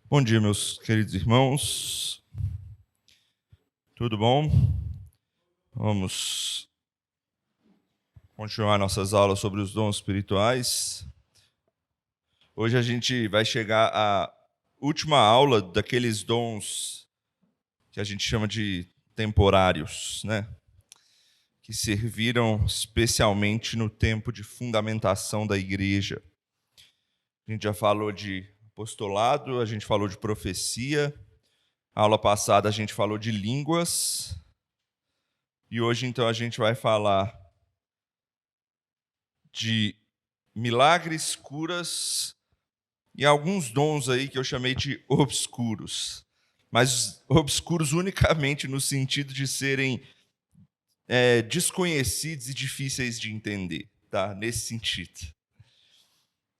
Bom dia, meus queridos irmãos. Tudo bom? Vamos continuar nossas aulas sobre os dons espirituais. Hoje a gente vai chegar à última aula daqueles dons que a gente chama de temporários, né? Que serviram especialmente no tempo de fundamentação da igreja. A gente já falou de apostolado, a gente falou de profecia. Na aula passada a gente falou de línguas. E hoje, então, a gente vai falar de milagres, curas e alguns dons aí que eu chamei de obscuros. Mas obscuros unicamente no sentido de serem desconhecidos e difíceis de entender, tá? Nesse sentido.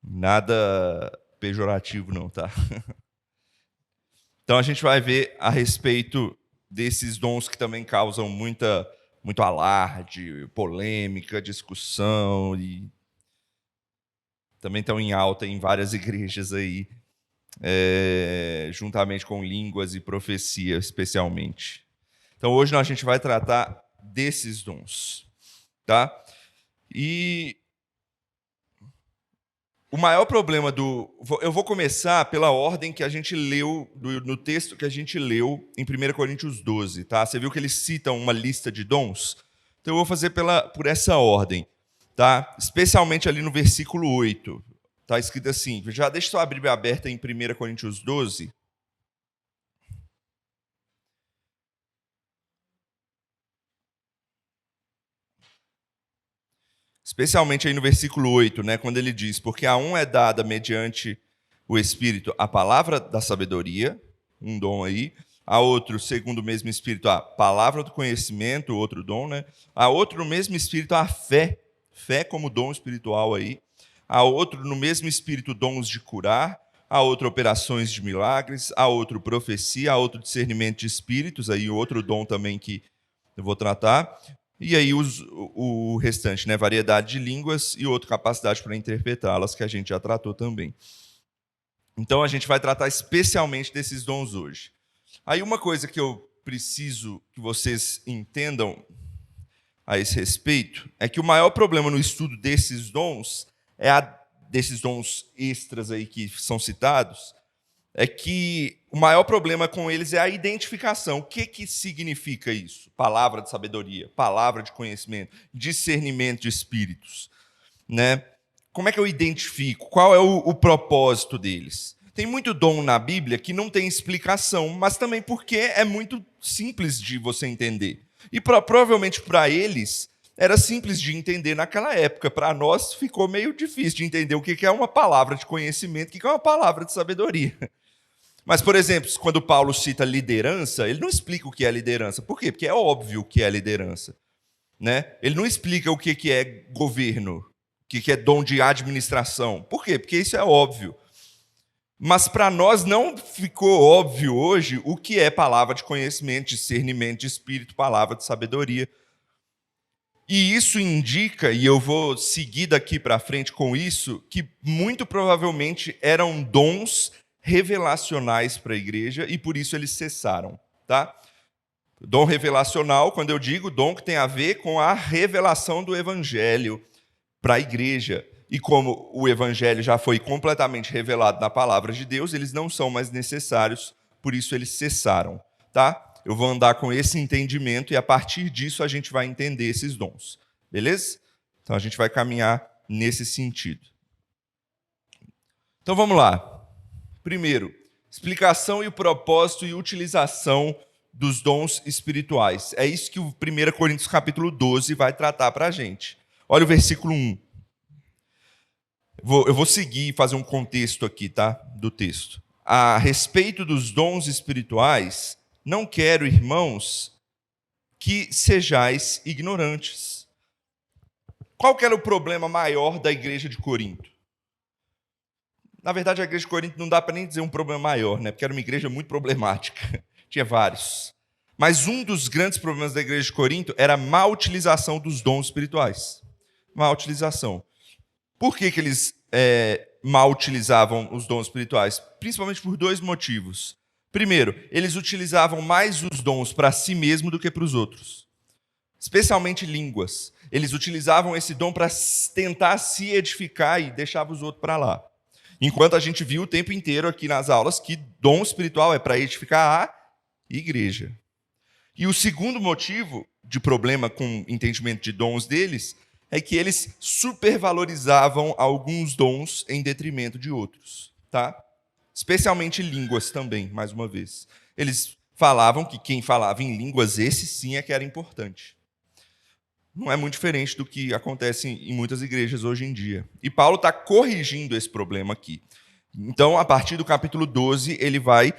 Nada pejorativo não, tá? Então a gente vai ver a respeito desses dons que também causam muito alarde, polêmica, discussão e também estão em alta em várias igrejas aí, juntamente com línguas e profecia, especialmente. Então hoje a gente vai tratar desses dons, tá? E o maior problema eu vou começar pela ordem que a gente leu, no texto que a gente leu em 1 Coríntios 12, tá? Você viu que eles citam uma lista de dons? Então eu vou fazer por essa ordem, tá? Especialmente ali no versículo 8. Tá escrito assim, já deixa sua Bíblia aberta em 1 Coríntios 12. Especialmente aí no versículo 8, né, quando ele diz: porque a um é dada mediante o Espírito a palavra da sabedoria, um dom aí, a outro, segundo o mesmo Espírito, a palavra do conhecimento, outro dom, né? A outro, no mesmo Espírito, a fé como dom espiritual aí, a outro, no mesmo Espírito, dons de curar, a outro, operações de milagres, a outro, profecia, a outro, discernimento de espíritos, aí outro dom também que eu vou tratar. E aí o restante, né? Variedade de línguas e outra capacidade para interpretá-las, que a gente já tratou também. Então a gente vai tratar especialmente desses dons hoje. Aí uma coisa que eu preciso que vocês entendam a esse respeito é que o maior problema no estudo desses dons, desses dons extras aí que são citados, é que o maior problema com eles é a identificação. O que significa isso? Palavra de sabedoria, palavra de conhecimento, discernimento de espíritos, né? Como é que eu identifico? Qual é o propósito deles? Tem muito dom na Bíblia que não tem explicação, mas também porque é muito simples de você entender. E provavelmente para eles era simples de entender naquela época. Para nós ficou meio difícil de entender o que é uma palavra de conhecimento, o que é uma palavra de sabedoria. Mas, por exemplo, quando Paulo cita liderança, ele não explica o que é liderança. Por quê? Porque é óbvio o que é liderança, né? Ele não explica o que é governo, o que é dom de administração. Por quê? Porque isso é óbvio. Mas para nós não ficou óbvio hoje o que é palavra de conhecimento, discernimento de espírito, palavra de sabedoria. E isso indica, e eu vou seguir daqui para frente com isso, que muito provavelmente eram dons revelacionais para a igreja e por isso eles cessaram, tá? Dom revelacional, quando eu digo dom que tem a ver com a revelação do evangelho para a igreja. E como o evangelho já foi completamente revelado na palavra de Deus, eles não são mais necessários, por isso eles cessaram, tá? Eu vou andar com esse entendimento e a partir disso a gente vai entender esses dons, beleza? Então a gente vai caminhar nesse sentido. Então vamos lá. Primeiro, explicação e o propósito e utilização dos dons espirituais. É isso que o 1 Coríntios capítulo 12 vai tratar para a gente. Olha o versículo 1. Eu vou seguir e fazer um contexto aqui, tá? Do texto. A respeito dos dons espirituais, não quero, irmãos, que sejais ignorantes. Qual que era o problema maior da igreja de Corinto? Na verdade, a igreja de Corinto não dá para nem dizer um problema maior, né? Porque era uma igreja muito problemática. Tinha vários. Mas um dos grandes problemas da igreja de Corinto era a má utilização dos dons espirituais. Má utilização. Por que eles mal utilizavam os dons espirituais? Principalmente por dois motivos. Primeiro, eles utilizavam mais os dons para si mesmo do que para os outros. Especialmente línguas. Eles utilizavam esse dom para tentar se edificar e deixavam os outros para lá. Enquanto a gente viu o tempo inteiro aqui nas aulas que dom espiritual é para edificar a igreja. E o segundo motivo de problema com o entendimento de dons deles é que eles supervalorizavam alguns dons em detrimento de outros, tá? Especialmente línguas também, mais uma vez. Eles falavam que quem falava em línguas, esse sim é que era importante. Não é muito diferente do que acontece em muitas igrejas hoje em dia. E Paulo está corrigindo esse problema aqui. Então, a partir do capítulo 12, ele vai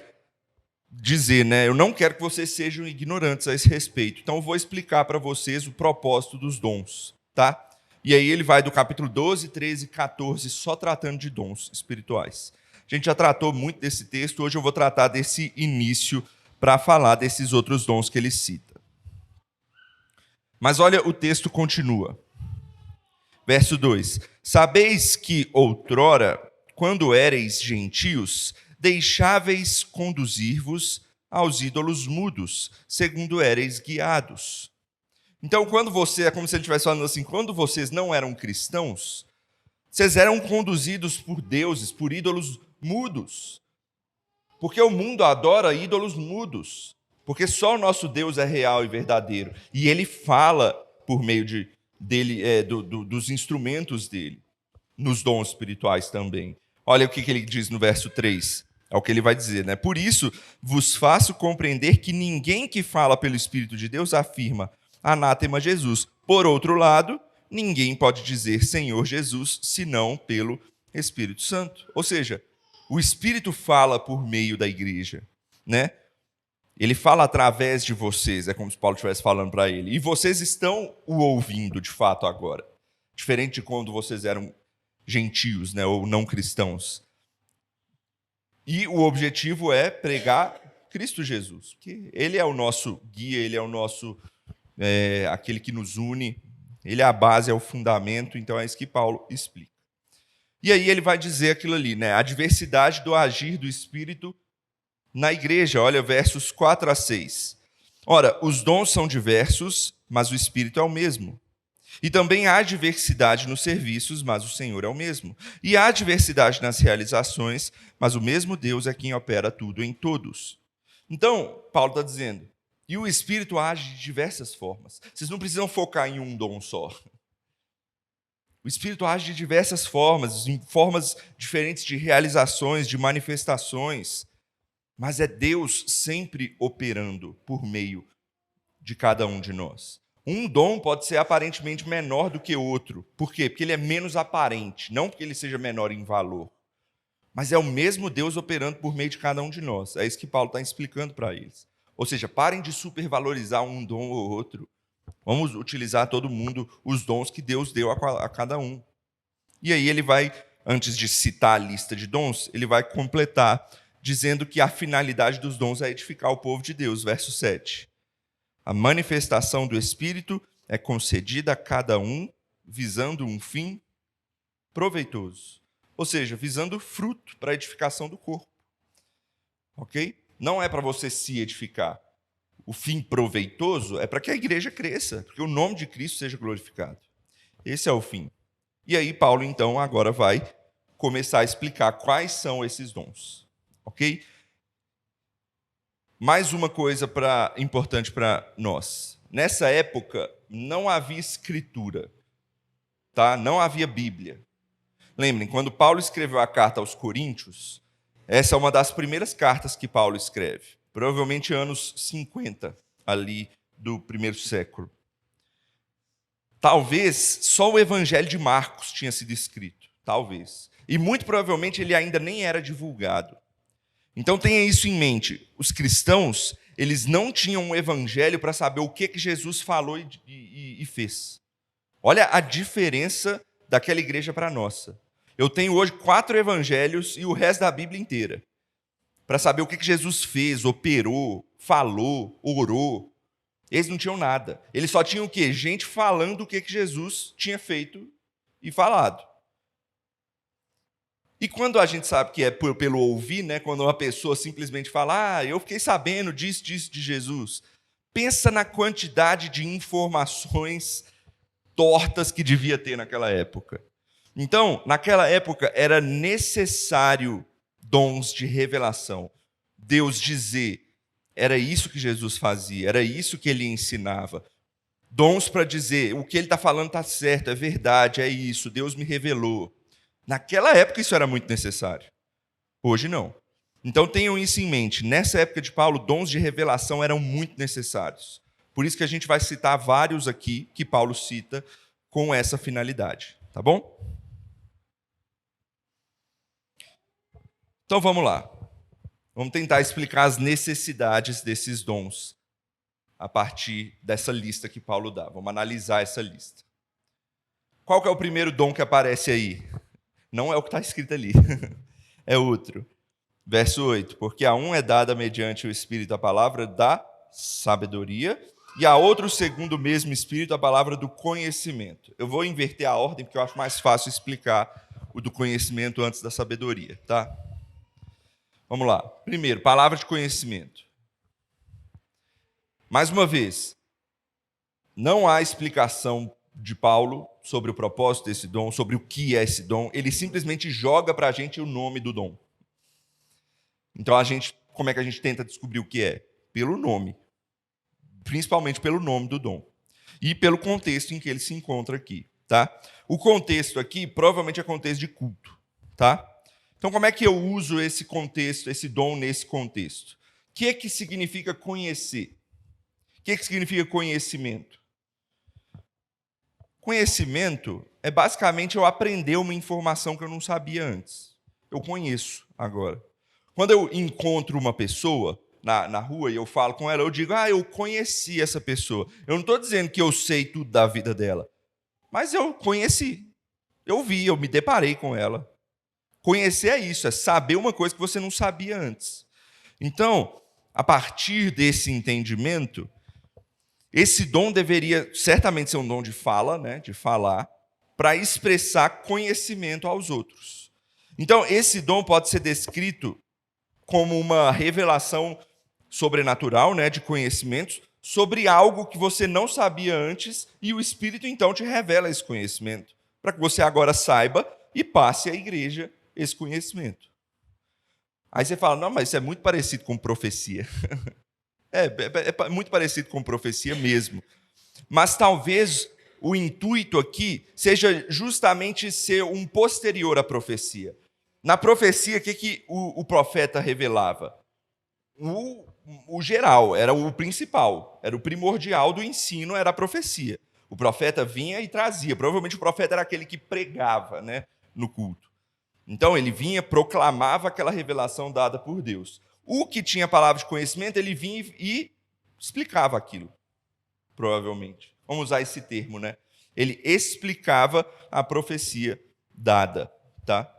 dizer, né, eu não quero que vocês sejam ignorantes a esse respeito. Então, eu vou explicar para vocês o propósito dos dons, tá? E aí ele vai do capítulo 12, 13, 14, só tratando de dons espirituais. A gente já tratou muito desse texto, hoje eu vou tratar desse início para falar desses outros dons que ele cita. Mas olha, o texto continua. Verso 2. Sabeis que outrora, quando éreis gentios, deixáveis conduzir-vos aos ídolos mudos, segundo éreis guiados. Então, quando você, é como se ele estivesse falando assim, quando vocês não eram cristãos, vocês eram conduzidos por deuses, por ídolos mudos. Porque o mundo adora ídolos mudos. Porque só o nosso Deus é real e verdadeiro. E ele fala por meio dele, dos instrumentos dele, nos dons espirituais também. Olha o que ele diz no verso 3. É o que ele vai dizer, né? Por isso vos faço compreender que ninguém que fala pelo Espírito de Deus afirma anátema Jesus. Por outro lado, ninguém pode dizer Senhor Jesus, senão pelo Espírito Santo. Ou seja, o Espírito fala por meio da igreja, né? Ele fala através de vocês, é como se Paulo estivesse falando para ele. E vocês estão o ouvindo, de fato, agora. Diferente de quando vocês eram gentios, né, ou não cristãos. E o objetivo é pregar Cristo Jesus. Que ele é o nosso guia, ele é o nosso, aquele que nos une. Ele é a base, é o fundamento. Então é isso que Paulo explica. E aí ele vai dizer aquilo ali, né? A diversidade do agir do Espírito na igreja. Olha, versos 4 a 6. Ora, os dons são diversos, mas o Espírito é o mesmo. E também há diversidade nos serviços, mas o Senhor é o mesmo. E há diversidade nas realizações, mas o mesmo Deus é quem opera tudo em todos. Então, Paulo está dizendo, e o Espírito age de diversas formas. Vocês não precisam focar em um dom só. O Espírito age de diversas formas, em formas diferentes de realizações, de manifestações. Mas é Deus sempre operando por meio de cada um de nós. Um dom pode ser aparentemente menor do que outro. Por quê? Porque ele é menos aparente, não porque ele seja menor em valor. Mas é o mesmo Deus operando por meio de cada um de nós. É isso que Paulo está explicando para eles. Ou seja, parem de supervalorizar um dom ou outro. Vamos utilizar todo mundo os dons que Deus deu a cada um. E aí ele vai, antes de citar a lista de dons, ele vai completar, dizendo que a finalidade dos dons é edificar o povo de Deus. Verso 7. A manifestação do Espírito é concedida a cada um, visando um fim proveitoso. Ou seja, visando fruto para a edificação do corpo. Ok? Não é para você se edificar. O fim proveitoso é para que a igreja cresça, porque o nome de Cristo seja glorificado. Esse é o fim. E aí Paulo, então, agora vai começar a explicar quais são esses dons. Ok? Mais uma coisa importante para nós. Nessa época, não havia escritura. Tá? Não havia Bíblia. Lembrem, quando Paulo escreveu a carta aos Coríntios, essa é uma das primeiras cartas que Paulo escreve. Provavelmente anos 50, ali do primeiro século. Talvez só o Evangelho de Marcos tinha sido escrito. Talvez. E muito provavelmente ele ainda nem era divulgado. Então tenha isso em mente. Os cristãos, eles não tinham um evangelho para saber o que Jesus falou e fez. Olha a diferença daquela igreja para a nossa. Eu tenho hoje 4 evangelhos e o resto da Bíblia inteira. Para saber o que Jesus fez, operou, falou, orou. Eles não tinham nada. Eles só tinham o quê? Gente falando o que Jesus tinha feito e falado. E quando a gente sabe que é pelo ouvir, né, quando uma pessoa simplesmente fala, eu fiquei sabendo disso de Jesus, pensa na quantidade de informações tortas que devia ter naquela época. Então, naquela época, era necessário dons de revelação. Deus dizer, era isso que Jesus fazia, era isso que ele ensinava. Dons para dizer, o que ele está falando está certo, é verdade, é isso, Deus me revelou. Naquela época isso era muito necessário. Hoje não. Então tenham isso em mente. Nessa época de Paulo, dons de revelação eram muito necessários. Por isso que a gente vai citar vários aqui que Paulo cita com essa finalidade. Tá bom? Então vamos lá. Vamos tentar explicar as necessidades desses dons a partir dessa lista que Paulo dá. Vamos analisar essa lista. Qual que é o primeiro dom que aparece aí? Não é o que está escrito ali. É outro. Verso 8. Porque a um é dada mediante o Espírito a palavra da sabedoria, e a outro, segundo o mesmo Espírito, a palavra do conhecimento. Eu vou inverter a ordem, porque eu acho mais fácil explicar o do conhecimento antes da sabedoria, tá? Vamos lá. Primeiro, palavra de conhecimento. Mais uma vez, não há explicação de Paulo sobre o propósito desse dom, sobre o que é esse dom. Ele simplesmente joga para a gente o nome do dom. Então, como é que a gente tenta descobrir o que é? Pelo nome. Principalmente pelo nome do dom. E pelo contexto em que ele se encontra aqui. Tá? O contexto aqui provavelmente é contexto de culto. Tá? Então, como é que eu uso esse contexto, esse dom nesse contexto? O que significa conhecer? O que significa conhecimento? Conhecimento é basicamente eu aprender uma informação que eu não sabia antes. Eu conheço agora. Quando eu encontro uma pessoa na rua e eu falo com ela, eu digo, eu conheci essa pessoa. Eu não estou dizendo que eu sei tudo da vida dela, mas eu conheci. Eu vi, eu me deparei com ela. Conhecer é isso, é saber uma coisa que você não sabia antes. Então, a partir desse entendimento, esse dom deveria certamente ser um dom de fala, né, de falar, para expressar conhecimento aos outros. Então, esse dom pode ser descrito como uma revelação sobrenatural, né, de conhecimentos, sobre algo que você não sabia antes, e o Espírito, então, te revela esse conhecimento, para que você agora saiba e passe à igreja esse conhecimento. Aí você fala, não, mas isso é muito parecido com profecia. É muito parecido com profecia mesmo. Mas talvez o intuito aqui seja justamente ser um posterior à profecia. Na profecia, o que o profeta revelava? O geral, era o principal, era o primordial do ensino, era a profecia. O profeta vinha e trazia. Provavelmente o profeta era aquele que pregava, né, no culto. Então ele vinha, proclamava aquela revelação dada por Deus. O que tinha palavra de conhecimento, ele vinha e explicava aquilo, provavelmente. Vamos usar esse termo, né? Ele explicava a profecia dada, tá?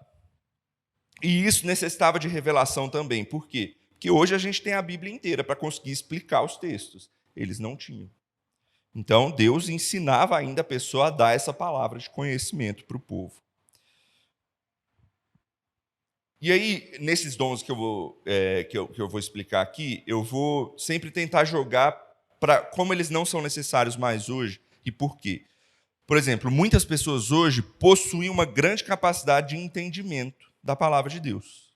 E isso necessitava de revelação também. Por quê? Porque hoje a gente tem a Bíblia inteira para conseguir explicar os textos. Eles não tinham. Então, Deus ensinava ainda a pessoa a dar essa palavra de conhecimento para o povo. E aí, nesses dons que eu vou explicar aqui, eu vou sempre tentar jogar para como eles não são necessários mais hoje e por quê. Por exemplo, muitas pessoas hoje possuem uma grande capacidade de entendimento da palavra de Deus.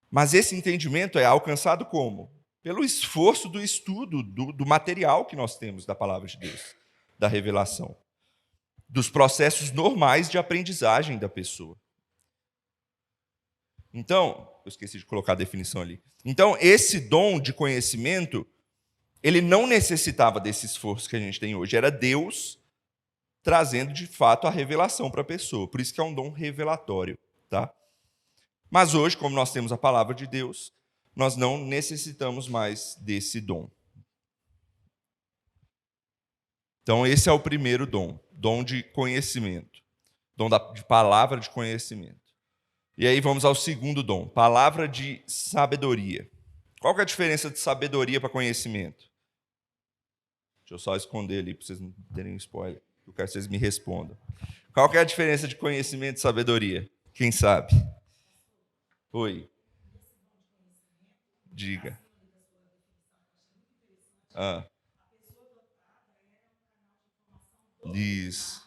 Mas esse entendimento é alcançado como? Pelo esforço do estudo, do material que nós temos da palavra de Deus, da revelação, dos processos normais de aprendizagem da pessoa. Então, eu esqueci de colocar a definição ali. Então, esse dom de conhecimento, ele não necessitava desse esforço que a gente tem hoje. Era Deus trazendo, de fato, a revelação para a pessoa. Por isso que é um dom revelatório, tá? Mas hoje, como nós temos a palavra de Deus, nós não necessitamos mais desse dom. Então, esse é o primeiro dom, dom de conhecimento, dom de palavra de conhecimento. E aí vamos ao segundo dom, palavra de sabedoria. Qual que é a diferença de sabedoria para conhecimento? Deixa eu só esconder ali para vocês não terem spoiler. Eu quero que vocês me respondam. Qual que é a diferença de conhecimento e sabedoria? Quem sabe? Oi. Diga. Ah. Isso.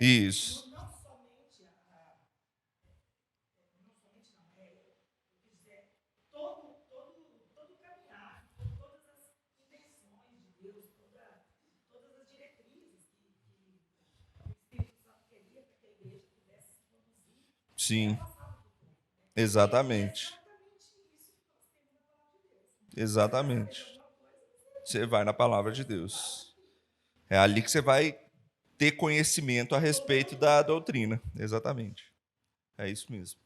Isso. Sim. Exatamente. Exatamente. Você vai na palavra de Deus. É ali que você vai ter conhecimento a respeito da doutrina. Exatamente. É isso mesmo.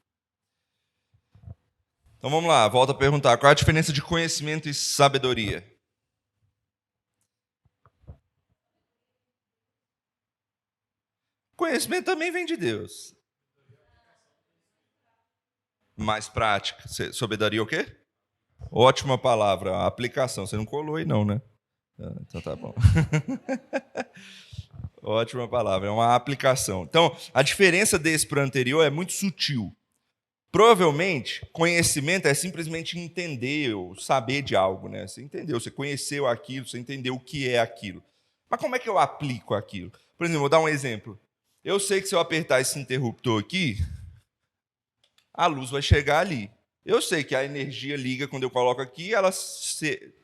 Então vamos lá, volta a perguntar. Qual é a diferença de conhecimento e sabedoria? Conhecimento também vem de Deus. Mais prática. Sabedoria o quê? Ótima palavra. Aplicação. Você não colou aí não, né? Então tá bom. Ótima palavra. É uma aplicação. Então, a diferença desse para o anterior é muito sutil. Provavelmente, conhecimento é simplesmente entender ou saber de algo, né? Você entendeu, você conheceu aquilo, você entendeu o que é aquilo. Mas como é que eu aplico aquilo? Por exemplo, vou dar um exemplo. Eu sei que se eu apertar esse interruptor aqui, a luz vai chegar ali. Eu sei que a energia liga quando eu coloco aqui,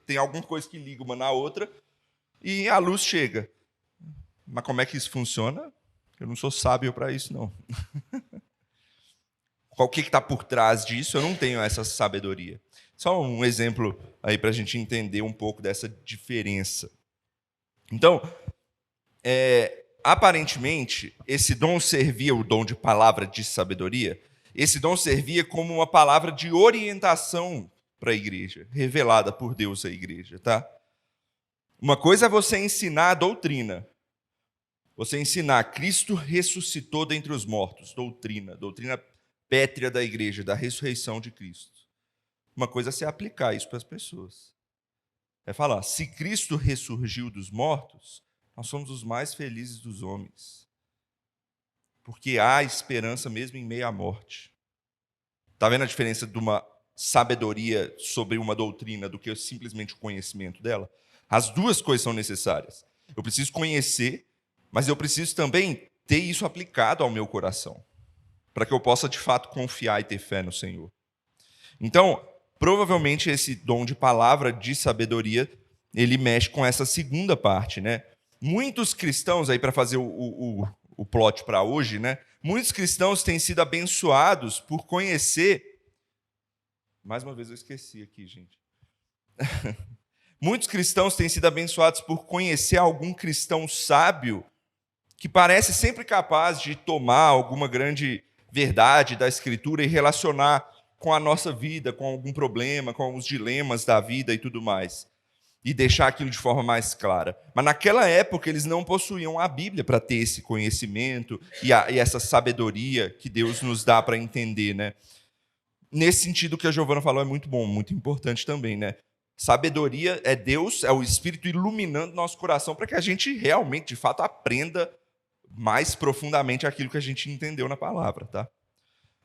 tem alguma coisa que liga uma na outra e a luz chega. Mas como é que isso funciona? Eu não sou sábio para isso, não. O que está por trás disso? Eu não tenho essa sabedoria. Só um exemplo aí para a gente entender um pouco dessa diferença. Então, aparentemente, esse dom servia, o dom de palavra de sabedoria, esse dom servia como uma palavra de orientação para a igreja, revelada por Deus à igreja, tá? Uma coisa é você ensinar a doutrina. Você ensinar, Cristo ressuscitou dentre os mortos, doutrina pétrea da igreja, da ressurreição de Cristo. Uma coisa é você aplicar isso para as pessoas. É falar, se Cristo ressurgiu dos mortos, nós somos os mais felizes dos homens. Porque há esperança mesmo em meio à morte. Está vendo a diferença de uma sabedoria sobre uma doutrina do que simplesmente o conhecimento dela? As duas coisas são necessárias. Eu preciso conhecer, mas eu preciso também ter isso aplicado ao meu coração, para que eu possa de fato confiar e ter fé no Senhor. Então, provavelmente esse dom de palavra de sabedoria, ele mexe com essa segunda parte, né? Muitos cristãos, aí para fazer o plot para hoje, né? Muitos cristãos têm sido abençoados por conhecer. Mais uma vez eu esqueci aqui, gente. Muitos cristãos têm sido abençoados por conhecer algum cristão sábio que parece sempre capaz de tomar alguma grande verdade da Escritura e relacionar com a nossa vida, com algum problema, com os dilemas da vida e tudo mais. E deixar aquilo de forma mais clara. Mas naquela época eles não possuíam a Bíblia para ter esse conhecimento e essa sabedoria que Deus nos dá para entender, né? Nesse sentido, o que a Giovana falou é muito bom, muito importante também, né? Sabedoria é Deus, é o Espírito iluminando nosso coração para que a gente realmente, de fato, aprenda mais profundamente aquilo que a gente entendeu na palavra, tá?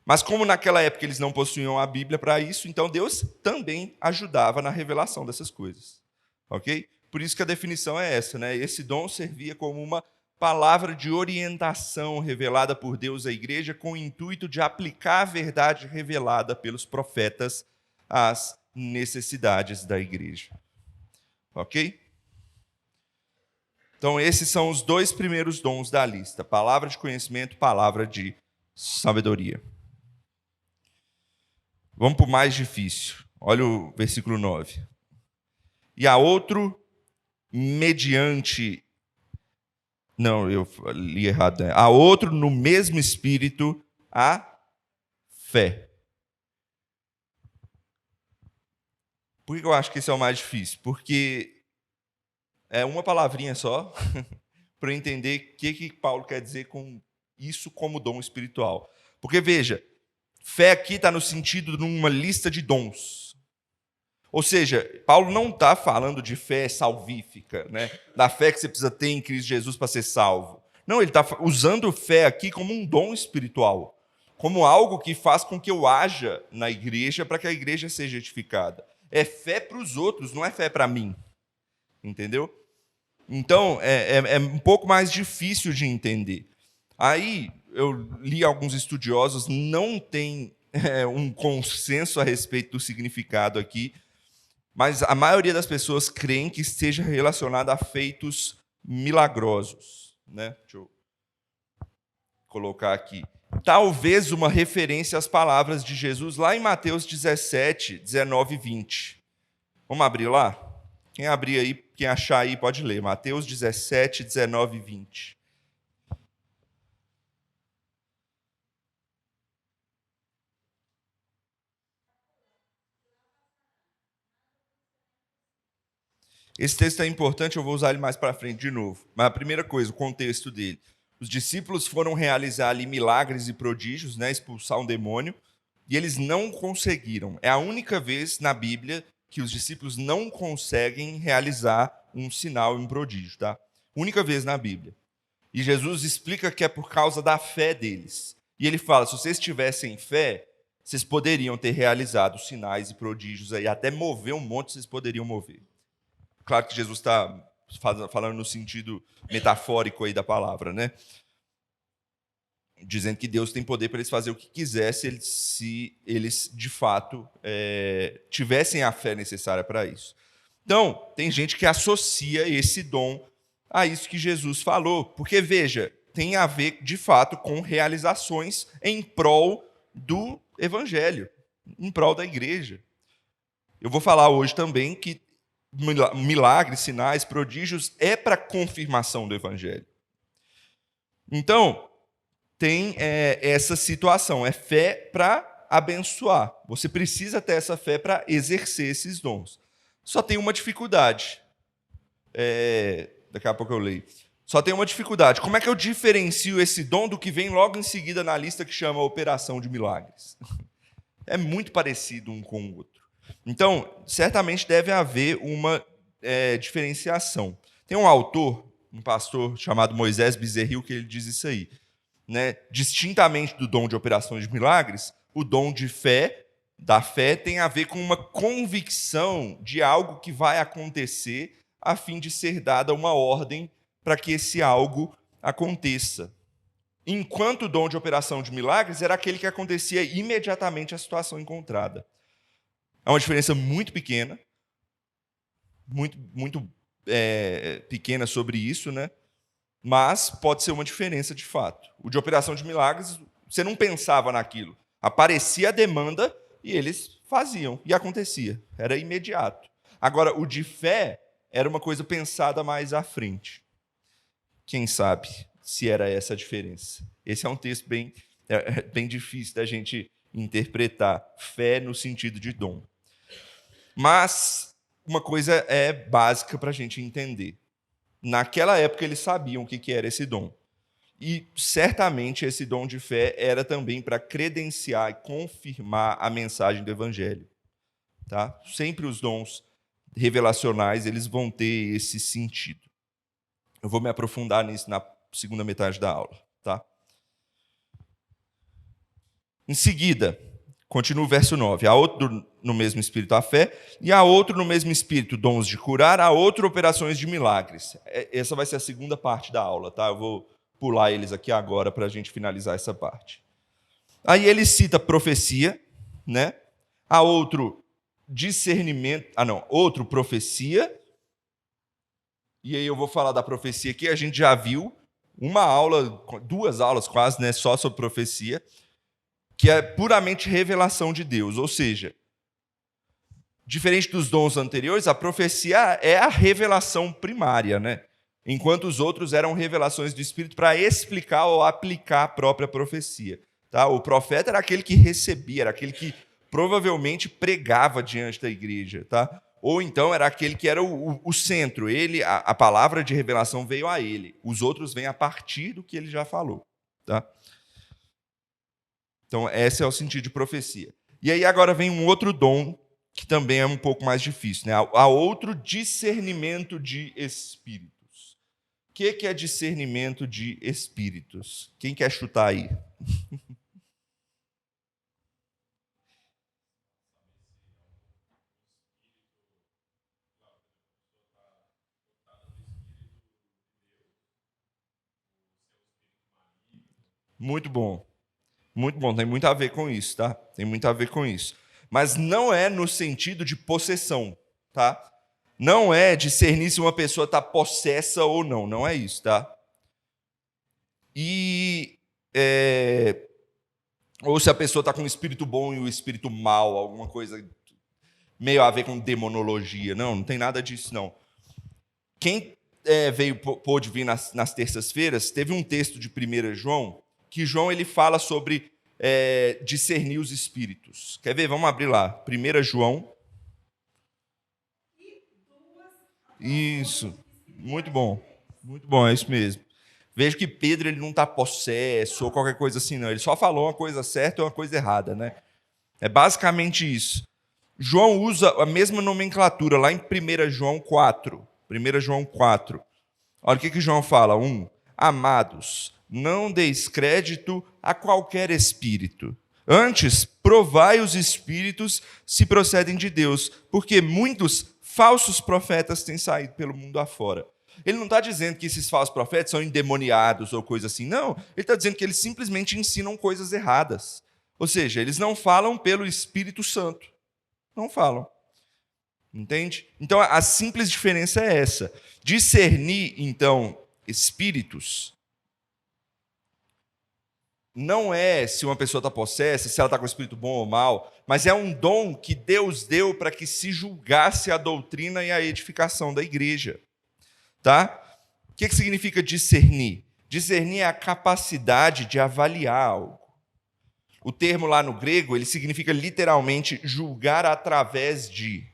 Mas como naquela época eles não possuíam a Bíblia para isso, então Deus também ajudava na revelação dessas coisas, ok? Por isso que a definição é essa, né? Esse dom servia como uma palavra de orientação revelada por Deus à igreja com o intuito de aplicar a verdade revelada pelos profetas às necessidades da igreja, ok? Então, esses são os dois primeiros dons da lista: palavra de conhecimento, palavra de sabedoria. Vamos para o mais difícil. Olha o versículo 9. E a outro, mediante... Não, eu li errado. Né? A outro, no mesmo espírito, a fé. Por que eu acho que esse é o mais difícil? Porque é uma palavrinha só para eu entender o que Paulo quer dizer com isso como dom espiritual. Porque, veja, fé aqui está no sentido de uma lista de dons. Ou seja, Paulo não está falando de fé salvífica, né? Da fé que você precisa ter em Cristo Jesus para ser salvo. Não, ele está usando fé aqui como um dom espiritual, como algo que faz com que eu haja na igreja para que a igreja seja edificada. É fé para os outros, não é fé para mim. Entendeu? Então, é um pouco mais difícil de entender. Aí, eu li alguns estudiosos, não tem um consenso a respeito do significado aqui, mas a maioria das pessoas creem que esteja relacionado a feitos milagrosos. Né? Deixa eu colocar aqui. Talvez uma referência às palavras de Jesus lá em Mateus 17, 19 e 20. Vamos abrir lá? Quem abrir aí, quem achar aí, pode ler. Mateus 17, 19 e 20. Esse texto é importante, eu vou usar ele mais para frente de novo. Mas a primeira coisa, o contexto dele. Os discípulos foram realizar ali milagres e prodígios, né, expulsar um demônio, e eles não conseguiram. É a única vez na Bíblia que os discípulos não conseguem realizar um sinal e um prodígio, tá? Única vez na Bíblia. E Jesus explica que é por causa da fé deles. E ele fala, se vocês tivessem fé, vocês poderiam ter realizado sinais e prodígios aí, até mover um monte vocês poderiam mover. Claro que Jesus está falando no sentido metafórico aí da palavra, né? Dizendo que Deus tem poder para eles fazer o que quiser se eles, de fato, tivessem a fé necessária para isso. Então, tem gente que associa esse dom a isso que Jesus falou. Porque, veja, tem a ver, de fato, com realizações em prol do evangelho, em prol da igreja. Eu vou falar hoje também que milagres, sinais, prodígios é para confirmação do evangelho. Então, tem essa situação, é fé para abençoar. Você precisa ter essa fé para exercer esses dons. Só tem uma dificuldade. Daqui a pouco eu leio. Só tem uma dificuldade. Como é que eu diferencio esse dom do que vem logo em seguida na lista que chama Operação de Milagres? É muito parecido um com o outro. Então, certamente deve haver uma diferenciação. Tem um autor, um pastor chamado Moisés Bezerril, que ele diz isso aí. Né? Distintamente do dom de operações de milagres, o dom de fé, da fé, tem a ver com uma convicção de algo que vai acontecer a fim de ser dada uma ordem para que esse algo aconteça. Enquanto o dom de operação de milagres era aquele que acontecia imediatamente a situação encontrada. É uma diferença muito pequena, muito pequena sobre isso, né? Mas pode ser uma diferença de fato. O de operação de milagres, você não pensava naquilo. Aparecia a demanda e eles faziam, e acontecia. Era imediato. Agora, o de fé era uma coisa pensada mais à frente. Quem sabe se era essa a diferença? Esse é um texto bem difícil da gente interpretar. Fé no sentido de dom. Mas uma coisa é básica para a gente entender. Naquela época eles sabiam o que era esse dom. E certamente esse dom de fé era também para credenciar e confirmar a mensagem do evangelho. Tá? Sempre os dons revelacionais eles vão ter esse sentido. Eu vou me aprofundar nisso na segunda metade da aula. Tá? Em seguida, continua o verso 9. Há outro no mesmo espírito a fé, e há outro no mesmo espírito dons de curar, há outro operações de milagres. Essa vai ser a segunda parte da aula, tá? Eu vou pular eles aqui agora para a gente finalizar essa parte. Aí ele cita profecia, né? Há outro discernimento, outro profecia. E aí eu vou falar da profecia aqui, a gente já viu uma aula, 2 aulas quase, né, só sobre profecia, que é puramente revelação de Deus, ou seja, diferente dos dons anteriores, a profecia é a revelação primária, né? Enquanto os outros eram revelações do Espírito para explicar ou aplicar a própria profecia. Tá? O profeta era aquele que recebia, era aquele que provavelmente pregava diante da igreja. Tá? Ou então era aquele que era o centro. A palavra de revelação veio a ele. Os outros vêm a partir do que ele já falou. Tá? Então, esse é o sentido de profecia. E aí agora vem um outro dom que também é um pouco mais difícil, né? Há outro discernimento de espíritos. O que é discernimento de espíritos? Quem quer chutar aí? Muito bom. Muito bom, tem muito a ver com isso, tá? Tem muito a ver com isso. Mas não é no sentido de possessão, tá? Não é discernir se uma pessoa está possessa ou não, não é isso, tá? E ou se a pessoa está com um espírito bom e o um espírito mal, alguma coisa meio a ver com demonologia. Não, não tem nada disso, não. Quem pôde vir nas terças-feiras, teve um texto de 1 João, que João ele fala sobre discernir os espíritos. Quer ver? Vamos abrir lá. 1 João. Isso. Muito bom. Muito bom, é isso mesmo. Veja que Pedro ele não está possesso ou qualquer coisa assim, não. Ele só falou uma coisa certa ou uma coisa errada, né? É basicamente isso. João usa a mesma nomenclatura lá em 1 João 4. 1 João 4. Olha o que João fala. 1. Amados, não deis crédito a qualquer espírito. Antes, provai os espíritos se procedem de Deus, porque muitos falsos profetas têm saído pelo mundo afora. Ele não está dizendo que esses falsos profetas são endemoniados ou coisa assim. Não, ele está dizendo que eles simplesmente ensinam coisas erradas. Ou seja, eles não falam pelo Espírito Santo. Não falam. Entende? Então, a simples diferença é essa. Discernir, então, espíritos não é se uma pessoa está possessa, se ela está com espírito bom ou mal, mas é um dom que Deus deu para que se julgasse a doutrina e a edificação da igreja. Tá? O que significa discernir? Discernir é a capacidade de avaliar algo. O termo lá no grego, ele significa literalmente julgar através de.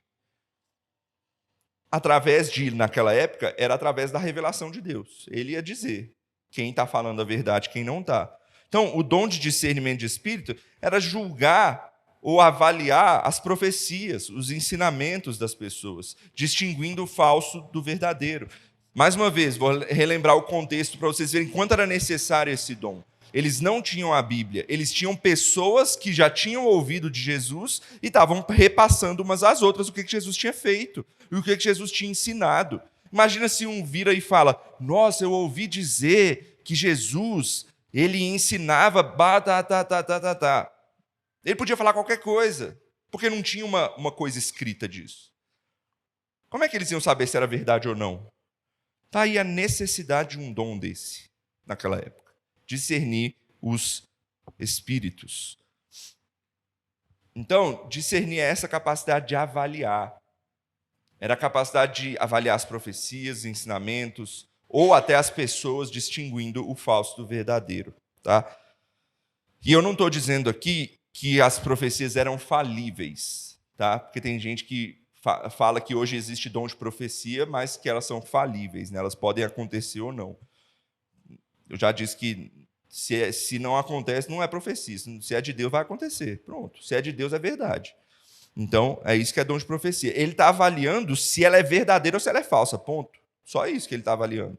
Através de, naquela época, era através da revelação de Deus. Ele ia dizer quem está falando a verdade e quem não está. Então, o dom de discernimento de espírito era julgar ou avaliar as profecias, os ensinamentos das pessoas, distinguindo o falso do verdadeiro. Mais uma vez, vou relembrar o contexto para vocês verem quanto era necessário esse dom. Eles não tinham a Bíblia, eles tinham pessoas que já tinham ouvido de Jesus e estavam repassando umas às outras o que Jesus tinha feito e o que Jesus tinha ensinado. Imagina se um vira e fala, nossa, eu ouvi dizer que Jesus, ele ensinava, Ele podia falar qualquer coisa, porque não tinha uma coisa escrita disso. Como é que eles iam saber se era verdade ou não? Está aí a necessidade de um dom desse, naquela época. Discernir os espíritos. Então, discernir é essa capacidade de avaliar. Era a capacidade de avaliar as profecias, os ensinamentos, ou até as pessoas, distinguindo o falso do verdadeiro. Tá? E eu não estou dizendo aqui que as profecias eram falíveis, tá? Porque tem gente que fala que hoje existe dom de profecia, mas que elas são falíveis, né? Elas podem acontecer ou não. Eu já disse que se não acontece, não é profecia. Se é de Deus, vai acontecer. Pronto. Se é de Deus, é verdade. Então, é isso que é dom de profecia. Ele está avaliando se ela é verdadeira ou se ela é falsa. Ponto. Só isso que ele está avaliando.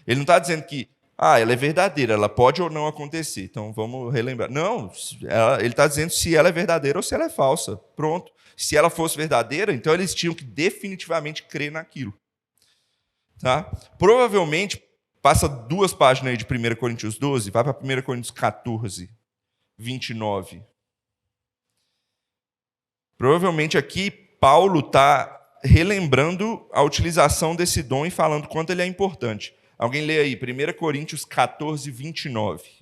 Ele não está dizendo que ela é verdadeira, ela pode ou não acontecer. Então, vamos relembrar. Não, ele está dizendo se ela é verdadeira ou se ela é falsa. Pronto. Se ela fosse verdadeira, então eles tinham que definitivamente crer naquilo. Tá? Provavelmente, passa 2 páginas aí de 1 Coríntios 12, vai para 1 Coríntios 14, 29. Provavelmente aqui Paulo está relembrando a utilização desse dom e falando quanto ele é importante. Alguém lê aí, 1 Coríntios 14, 29.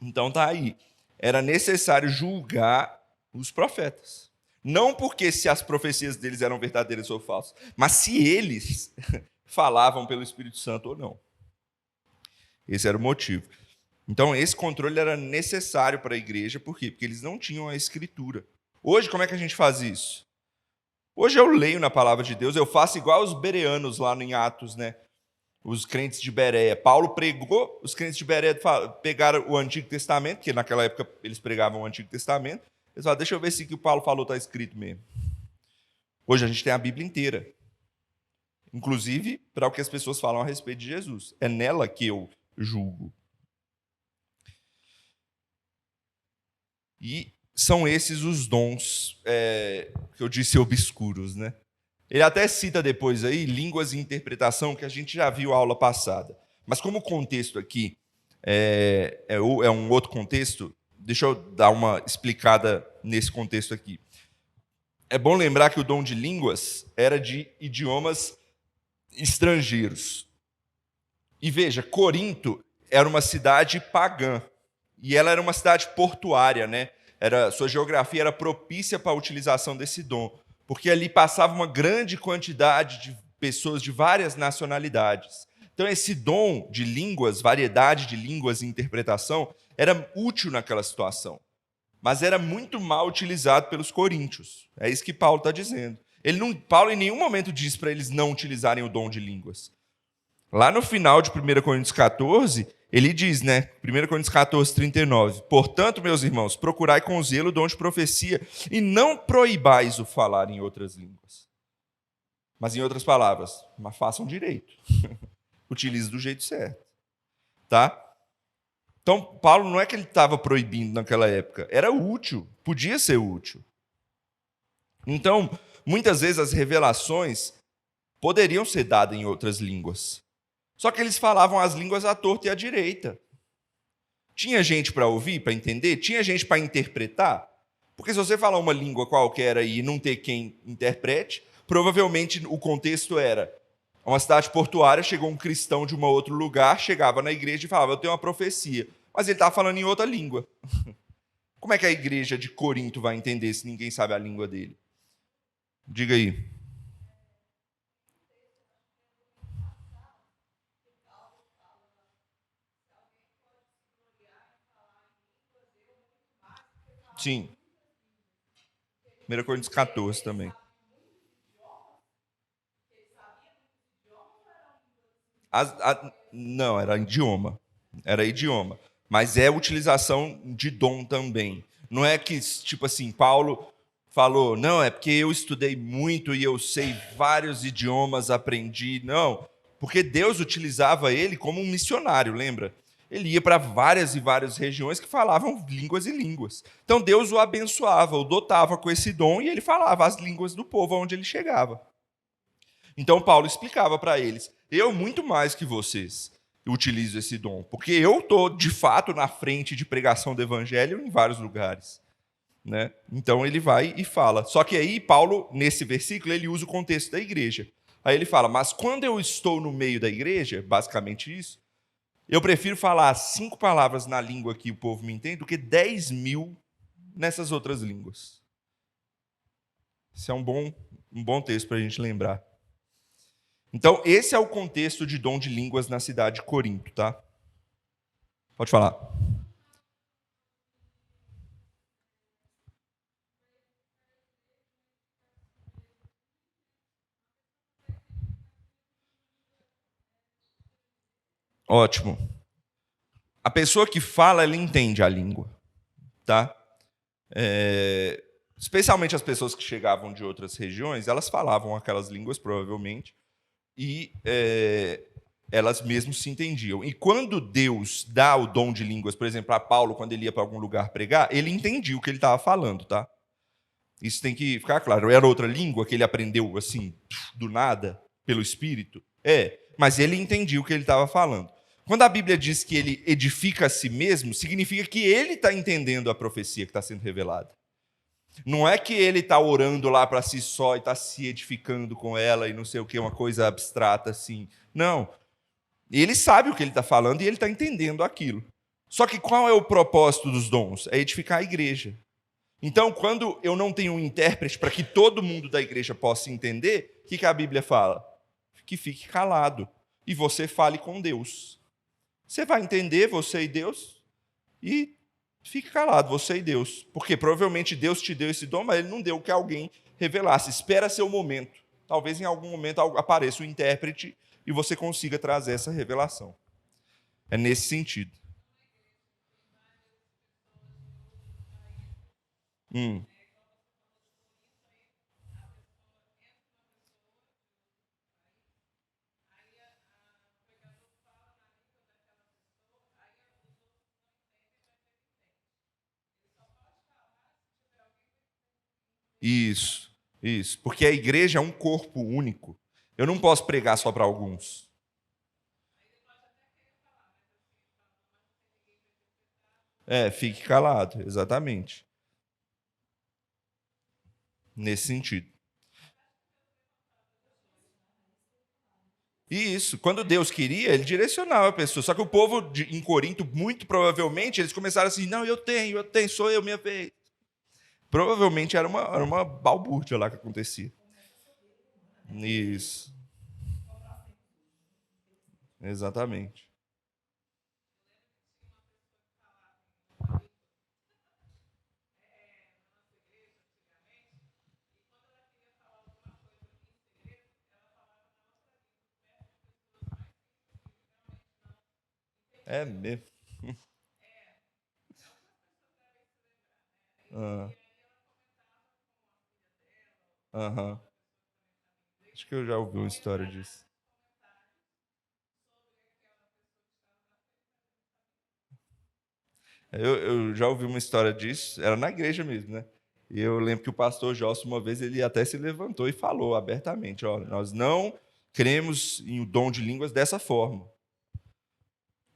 Então tá aí. Era necessário julgar os profetas. Não porque se as profecias deles eram verdadeiras ou falsas, mas se eles falavam pelo Espírito Santo ou não. Esse era o motivo. Então, esse controle era necessário para a igreja, por quê? Porque eles não tinham a escritura. Hoje, como é que a gente faz isso? Hoje eu leio na palavra de Deus, eu faço igual os bereanos lá em Atos, né? Os crentes de Bereia. Paulo pregou, os crentes de Bereia pegaram o Antigo Testamento, que naquela época eles pregavam o Antigo Testamento. Eles falaram, deixa eu ver se o que o Paulo falou está escrito mesmo. Hoje a gente tem a Bíblia inteira. Inclusive, para o que as pessoas falam a respeito de Jesus. É nela que eu julgo. E são esses os dons que eu disse obscuros, né? Ele até cita depois aí línguas e interpretação, que a gente já viu a aula passada. Mas como o contexto aqui é um outro contexto, deixa eu dar uma explicada nesse contexto aqui. É bom lembrar que o dom de línguas era de idiomas estrangeiros. E veja, Corinto era uma cidade pagã. E ela era uma cidade portuária, né? Sua geografia era propícia para a utilização desse dom, porque ali passava uma grande quantidade de pessoas de várias nacionalidades. Então, esse dom de línguas, variedade de línguas e interpretação, era útil naquela situação, mas era muito mal utilizado pelos coríntios. É isso que Paulo está dizendo. Paulo em nenhum momento diz para eles não utilizarem o dom de línguas. Lá no final de 1 Coríntios 14, ele diz, né? 1 Coríntios 14, 39. Portanto, meus irmãos, procurai com zelo o dom de profecia e não proibais o falar em outras línguas. Mas em outras palavras, mas façam direito. Utilize do jeito certo. Tá? Então, Paulo não é que ele estava proibindo naquela época. Era útil, podia ser útil. Então, muitas vezes as revelações poderiam ser dadas em outras línguas. Só que eles falavam as línguas à torta e à direita. Tinha gente para ouvir, para entender? Tinha gente para interpretar? Porque se você falar uma língua qualquer aí e não ter quem interprete, provavelmente o contexto era uma cidade portuária, chegou um cristão de um outro lugar, chegava na igreja e falava, eu tenho uma profecia. Mas ele estava falando em outra língua. Como é que a igreja de Corinto vai entender se ninguém sabe a língua dele? Diga aí. Sim. 1 Coríntios 14 também. Não, era idioma. Era idioma. Mas é utilização de dom também. Não é que, tipo assim, Paulo falou, não, é porque eu estudei muito e eu sei vários idiomas, aprendi. Não, porque Deus utilizava ele como um missionário, lembra? Ele ia para várias e várias regiões que falavam línguas e línguas. Então Deus o abençoava, o dotava com esse dom e ele falava as línguas do povo onde ele chegava. Então Paulo explicava para eles, eu muito mais que vocês utilizo esse dom, porque eu estou de fato na frente de pregação do evangelho em vários lugares. Né? Então ele vai e fala. Só que aí Paulo, nesse versículo, ele usa o contexto da igreja. Aí ele fala, mas quando eu estou no meio da igreja, basicamente isso, eu prefiro falar 5 palavras na língua que o povo me entende do que 10.000 nessas outras línguas. Isso é um bom texto para a gente lembrar. Então, esse é o contexto de dom de línguas na cidade de Corinto, tá? Pode falar. Ótimo. A pessoa que fala, ela entende a língua, tá? Especialmente as pessoas que chegavam de outras regiões, elas falavam aquelas línguas, provavelmente, e elas mesmas se entendiam. E quando Deus dá o dom de línguas, por exemplo, a Paulo, quando ele ia para algum lugar pregar, ele entendia o que ele estava falando, tá? Isso tem que ficar claro. Era outra língua que ele aprendeu, assim, do nada, pelo Espírito? Mas ele entendia o que ele estava falando. Quando a Bíblia diz que ele edifica a si mesmo, significa que ele está entendendo a profecia que está sendo revelada. Não é que ele está orando lá para si só e está se edificando com ela e não sei o que, uma coisa abstrata assim. Não. Ele sabe o que ele está falando e ele está entendendo aquilo. Só que qual é o propósito dos dons? É edificar a igreja. Então, quando eu não tenho um intérprete para que todo mundo da igreja possa entender, o que a Bíblia fala? Que fique calado e você fale com Deus. Você vai entender, você e Deus, e Fique calado, você e Deus. Porque provavelmente Deus te deu esse dom, mas ele não deu que alguém revelasse. Espera seu momento. Talvez em algum momento apareça o intérprete e você consiga trazer essa revelação. É nesse sentido. Hum. Isso. Porque a igreja é um corpo único. Eu não posso pregar só para alguns. Fique calado, exatamente. Nesse sentido. E isso, quando Deus queria, ele direcionava a pessoa. Só que o povo em Corinto, muito provavelmente, eles começaram assim: não, eu tenho, sou eu, minha vez. Provavelmente era uma balbúrdia lá que acontecia. Isso, exatamente. É mesmo. Ah, aham. Acho que eu já ouvi uma história disso. Eu já ouvi uma história disso, era na igreja mesmo, né? E eu lembro que o pastor Josso, uma vez, ele até se levantou e falou abertamente: olha, nós não cremos em o dom de línguas dessa forma.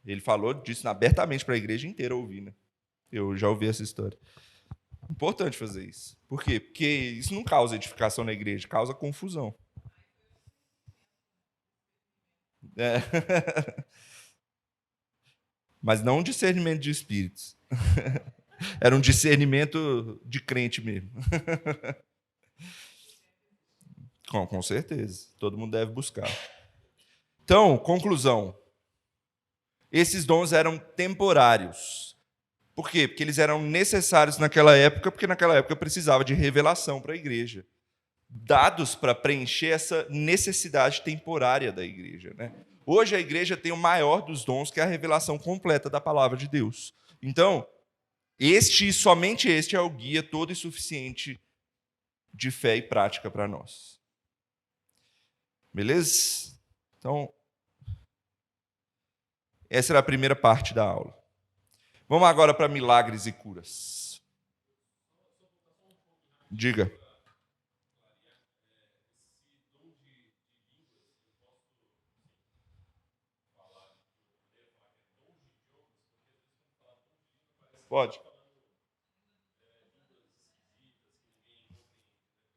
Ele falou disso abertamente para a igreja inteira ouvir, né? Eu já ouvi essa história. Importante fazer isso. Por quê? Porque isso não causa edificação na igreja, causa confusão. É. Mas não um discernimento de espíritos. Era um discernimento de crente mesmo. Com certeza. Todo mundo deve buscar. Então, conclusão. Esses dons eram temporários. Por quê? Porque eles eram necessários naquela época, porque naquela época precisava de revelação para a igreja. Dados para preencher essa necessidade temporária da igreja. Né? Hoje a igreja tem o maior dos dons, que é a revelação completa da palavra de Deus. Então, somente este é o guia todo e suficiente de fé e prática para nós. Beleza? Então, essa era a primeira parte da aula. Vamos agora para milagres e curas. Diga. Pode?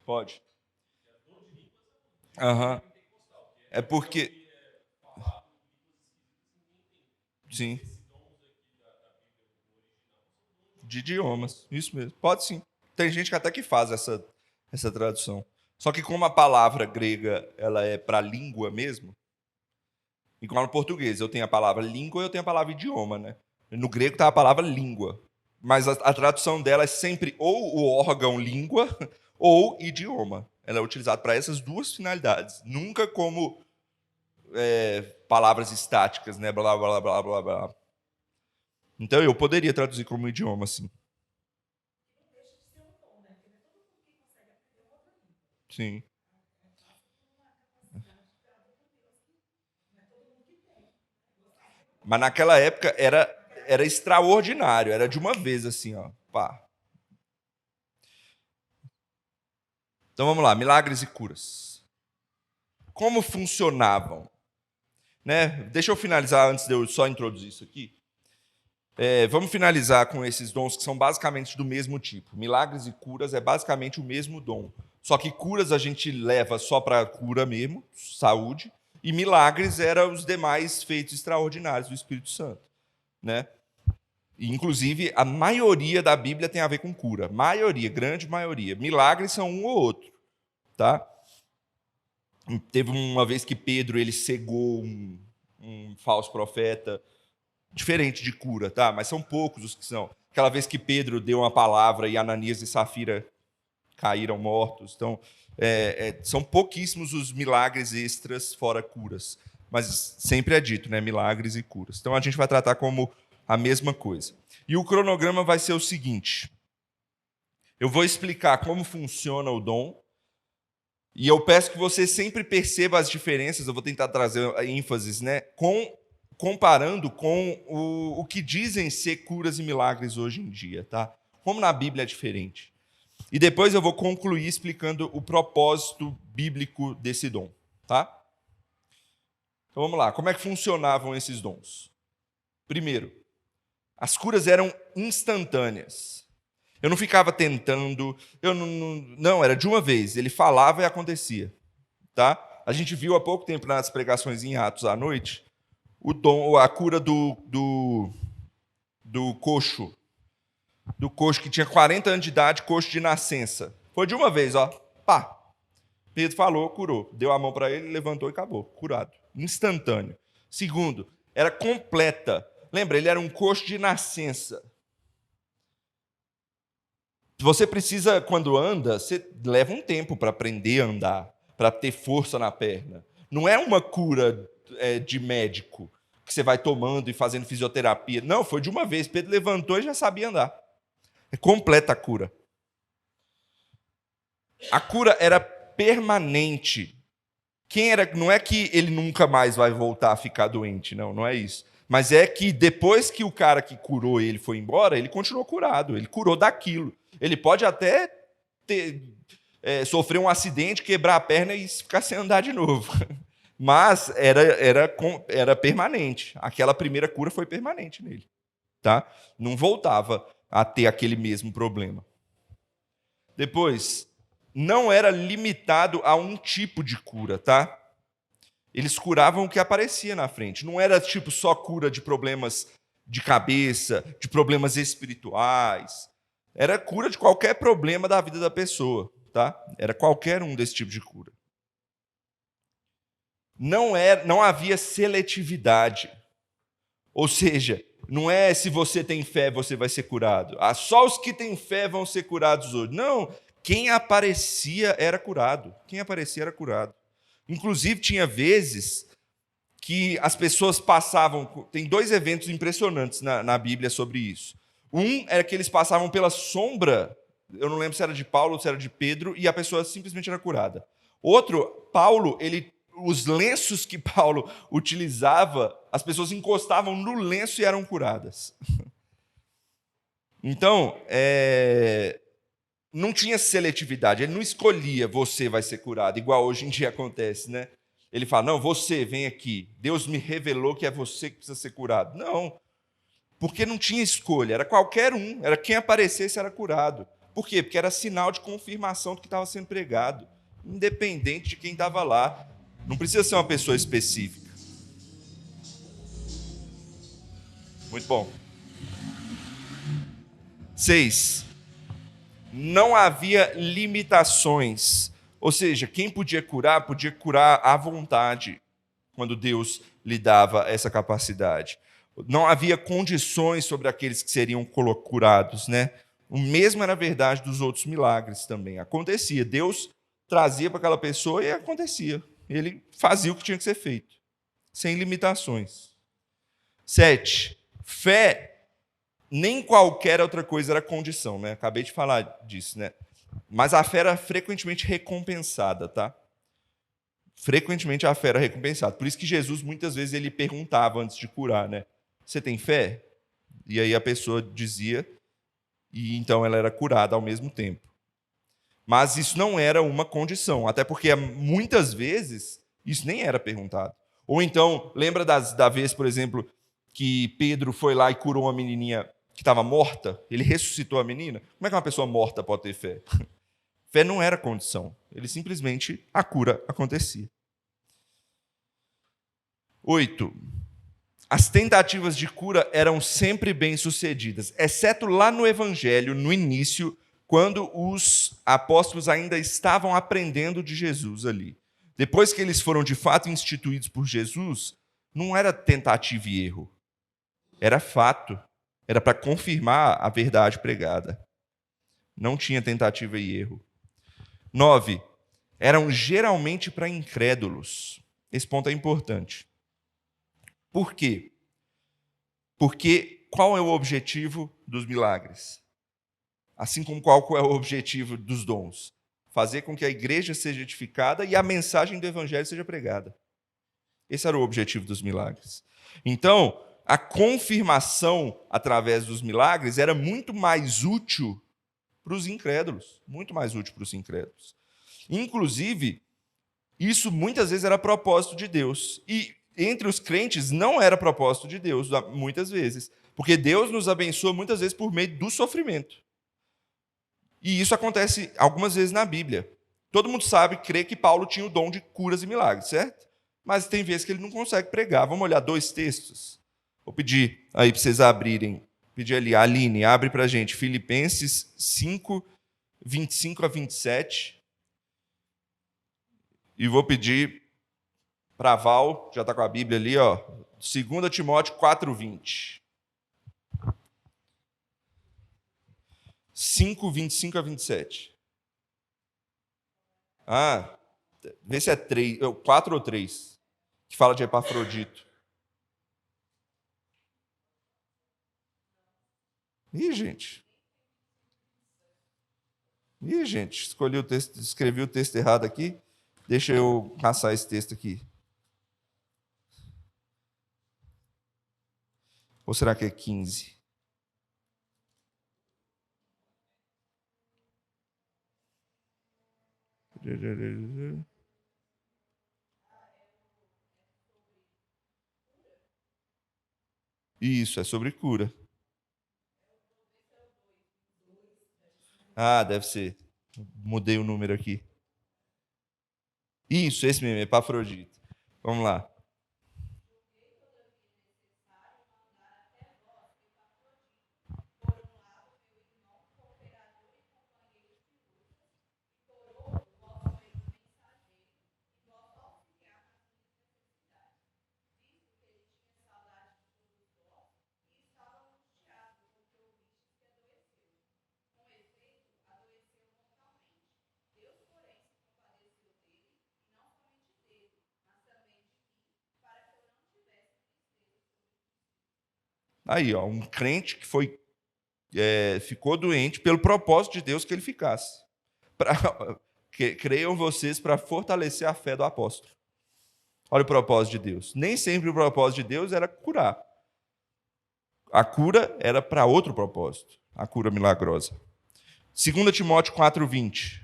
Pode. Aham. É porque. Sim. De idiomas. Isso mesmo. Pode sim. Tem gente que até que faz essa tradução. Só que como a palavra grega ela é para língua mesmo, igual no português, eu tenho a palavra língua e eu tenho a palavra idioma, né? No grego está a palavra língua. Mas a tradução dela é sempre ou o órgão língua ou idioma. Ela é utilizada para essas duas finalidades. Nunca como palavras estáticas, né? Blá, blá, blá, blá, blá. Então eu poderia traduzir como idioma, sim. Sim. Mas naquela época era extraordinário, era de uma vez assim, ó. Pá. Então vamos lá, milagres e curas. Como funcionavam? Né? Deixa eu finalizar antes de eu só introduzir isso aqui. Vamos finalizar com esses dons que são basicamente do mesmo tipo. Milagres e curas é basicamente o mesmo dom. Só que curas a gente leva só para cura mesmo, saúde, e milagres eram os demais feitos extraordinários do Espírito Santo. Né? E, inclusive, a maioria da Bíblia tem a ver com cura. Maioria, grande maioria. Milagres são um ou outro. Tá? Teve uma vez que Pedro ele cegou um falso profeta, diferente de cura, tá? Mas são poucos os que são. Aquela vez que Pedro deu uma palavra e Ananias e Safira caíram mortos. Então, são pouquíssimos os milagres extras fora curas. Mas sempre é dito, né? Milagres e curas. Então, a gente vai tratar como a mesma coisa. E o cronograma vai ser o seguinte. Eu vou explicar como funciona o dom. E eu peço que você sempre perceba as diferenças. Eu vou tentar trazer ênfases, né? Comparando com o que dizem ser curas e milagres hoje em dia, tá? Como na Bíblia é diferente. E depois eu vou concluir explicando o propósito bíblico desse dom, tá? Então vamos lá, como é que funcionavam esses dons? Primeiro, as curas eram instantâneas. Eu não ficava tentando, não, era de uma vez, ele falava e acontecia, tá? A gente viu há pouco tempo nas pregações em Atos à noite, a cura do coxo. Do coxo que tinha 40 anos de idade, coxo de nascença. Foi de uma vez, ó. Pá. Pedro falou, curou. Deu a mão para ele, levantou e acabou. Curado. Instantâneo. Segundo, era completa. Lembra, ele era um coxo de nascença. Você precisa, quando anda, você leva um tempo para aprender a andar, para ter força na perna. Não é uma cura de médico, que você vai tomando e fazendo fisioterapia. Não, foi de uma vez. Pedro levantou e já sabia andar. É completa a cura. A cura era permanente. Não é que ele nunca mais vai voltar a ficar doente, não é isso. Mas é que depois que o cara que curou ele foi embora, ele continuou curado, ele curou daquilo. Ele pode até sofrer um acidente, quebrar a perna e ficar sem andar de novo. Mas era permanente. Aquela primeira cura foi permanente nele. Tá? Não voltava a ter aquele mesmo problema. Depois, não era limitado a um tipo de cura, tá? Eles curavam o que aparecia na frente. Não era tipo só cura de problemas de cabeça, de problemas espirituais. Era cura de qualquer problema da vida da pessoa, tá? Era qualquer um desse tipo de cura. Não havia seletividade. Ou seja, não é se você tem fé, você vai ser curado. Só os que têm fé vão ser curados hoje. Não, quem aparecia era curado. Quem aparecia era curado. Inclusive, tinha vezes que as pessoas passavam... Tem 2 eventos impressionantes na Bíblia sobre isso. Um era que eles passavam pela sombra, eu não lembro se era de Paulo ou se era de Pedro, e a pessoa simplesmente era curada. Outro, Paulo, os lenços que Paulo utilizava, as pessoas encostavam no lenço e eram curadas. Então, não tinha seletividade, ele não escolhia você vai ser curado, igual hoje em dia acontece, né? Ele fala, não, você, vem aqui, Deus me revelou que é você que precisa ser curado. Não, porque não tinha escolha, era qualquer um, era quem aparecesse era curado. Por quê? Porque era sinal de confirmação do que estava sendo pregado, independente de quem estava lá. Não precisa ser uma pessoa específica. Muito bom. 6. Não havia limitações. Ou seja, quem podia curar à vontade, quando Deus lhe dava essa capacidade. Não havia condições sobre aqueles que seriam curados, né? O mesmo era verdade dos outros milagres também. Acontecia. Deus trazia para aquela pessoa e acontecia. Ele fazia o que tinha que ser feito, sem limitações. 7. Fé, nem qualquer outra coisa era condição, né? Acabei de falar disso, né? Mas a fé era frequentemente recompensada, tá? Frequentemente a fé era recompensada. Por isso que Jesus, muitas vezes, ele perguntava antes de curar, né? Você tem fé? E aí a pessoa dizia, e então ela era curada ao mesmo tempo. Mas isso não era uma condição, até porque muitas vezes isso nem era perguntado. Ou então, lembra da vez, por exemplo, que Pedro foi lá e curou uma menininha que estava morta? Ele ressuscitou a menina? Como é que uma pessoa morta pode ter fé? Fé não era condição. Ele simplesmente, a cura acontecia. 8. As tentativas de cura eram sempre bem-sucedidas, exceto lá no Evangelho, no início, quando os apóstolos ainda estavam aprendendo de Jesus ali. Depois que eles foram de fato instituídos por Jesus, não era tentativa e erro, era fato. Era para confirmar a verdade pregada. Não tinha tentativa e erro. 9. Eram geralmente para incrédulos. Esse ponto é importante. Por quê? Porque qual é o objetivo dos milagres? Assim como qual é o objetivo dos dons? Fazer com que a igreja seja edificada e a mensagem do evangelho seja pregada. Esse era o objetivo dos milagres. Então, a confirmação através dos milagres era muito mais útil para os incrédulos. Muito mais útil para os incrédulos. Inclusive, isso muitas vezes era propósito de Deus. E entre os crentes não era propósito de Deus, muitas vezes. Porque Deus nos abençoa muitas vezes por meio do sofrimento. E isso acontece algumas vezes na Bíblia. Todo mundo sabe, crê que Paulo tinha o dom de curas e milagres, certo? Mas tem vezes que ele não consegue pregar. Vamos olhar 2 textos? Vou pedir aí para vocês abrirem. Pedir ali, Aline, abre para a gente. Filipenses 5, 25 a 27. E vou pedir para a Val, já está com a Bíblia ali, ó, 2 Timóteo 4, 20. 5, 25 a 27. Vê se é 4 ou 3, que fala de Epafrodito. Ih, gente, escrevi o texto errado aqui. Deixa eu passar esse texto aqui. Ou será que é 15? Isso, é sobre cura. Deve ser. Mudei o número aqui. Isso, esse mesmo, Epafrodito. Vamos lá. Aí, ó, um crente que ficou doente pelo propósito de Deus que ele ficasse. Creiam vocês para fortalecer a fé do apóstolo. Olha o propósito de Deus. Nem sempre o propósito de Deus era curar. A cura era para outro propósito, a cura milagrosa. 2 Timóteo 4, 20.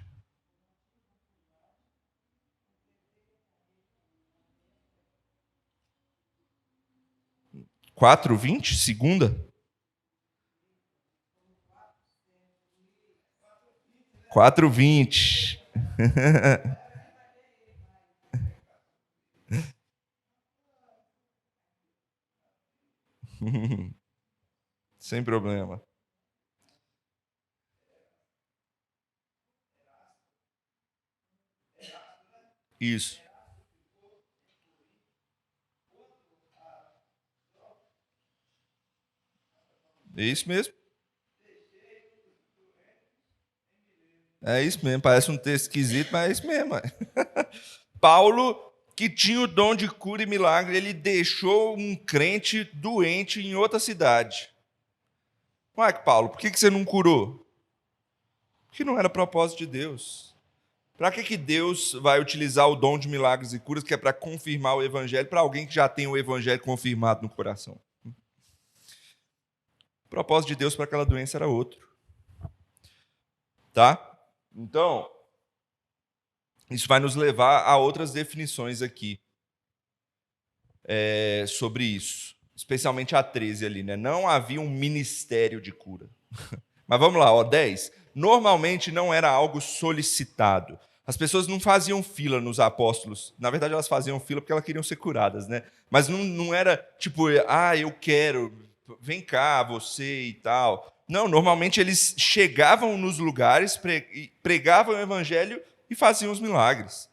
4, 20? Segunda? 4, 20. Sem problema. Isso. É isso mesmo. É isso mesmo. Parece um texto esquisito, mas é isso mesmo. Paulo, que tinha o dom de cura e milagre, ele deixou um crente doente em outra cidade. Ué, Paulo, por que você não curou? Porque não era propósito de Deus. Para que Deus vai utilizar o dom de milagres e curas, que é para confirmar o evangelho, para alguém que já tem o evangelho confirmado no coração? O propósito de Deus para aquela doença era outro. Tá? Então, isso vai nos levar a outras definições aqui sobre isso. Especialmente a 13 ali, né? Não havia um ministério de cura. Mas vamos lá, 10. Normalmente não era algo solicitado. As pessoas não faziam fila nos apóstolos. Na verdade, elas faziam fila porque elas queriam ser curadas, né? Mas não era tipo, eu quero, vem cá, você e tal. Não, normalmente eles chegavam nos lugares, pregavam o evangelho e faziam os milagres.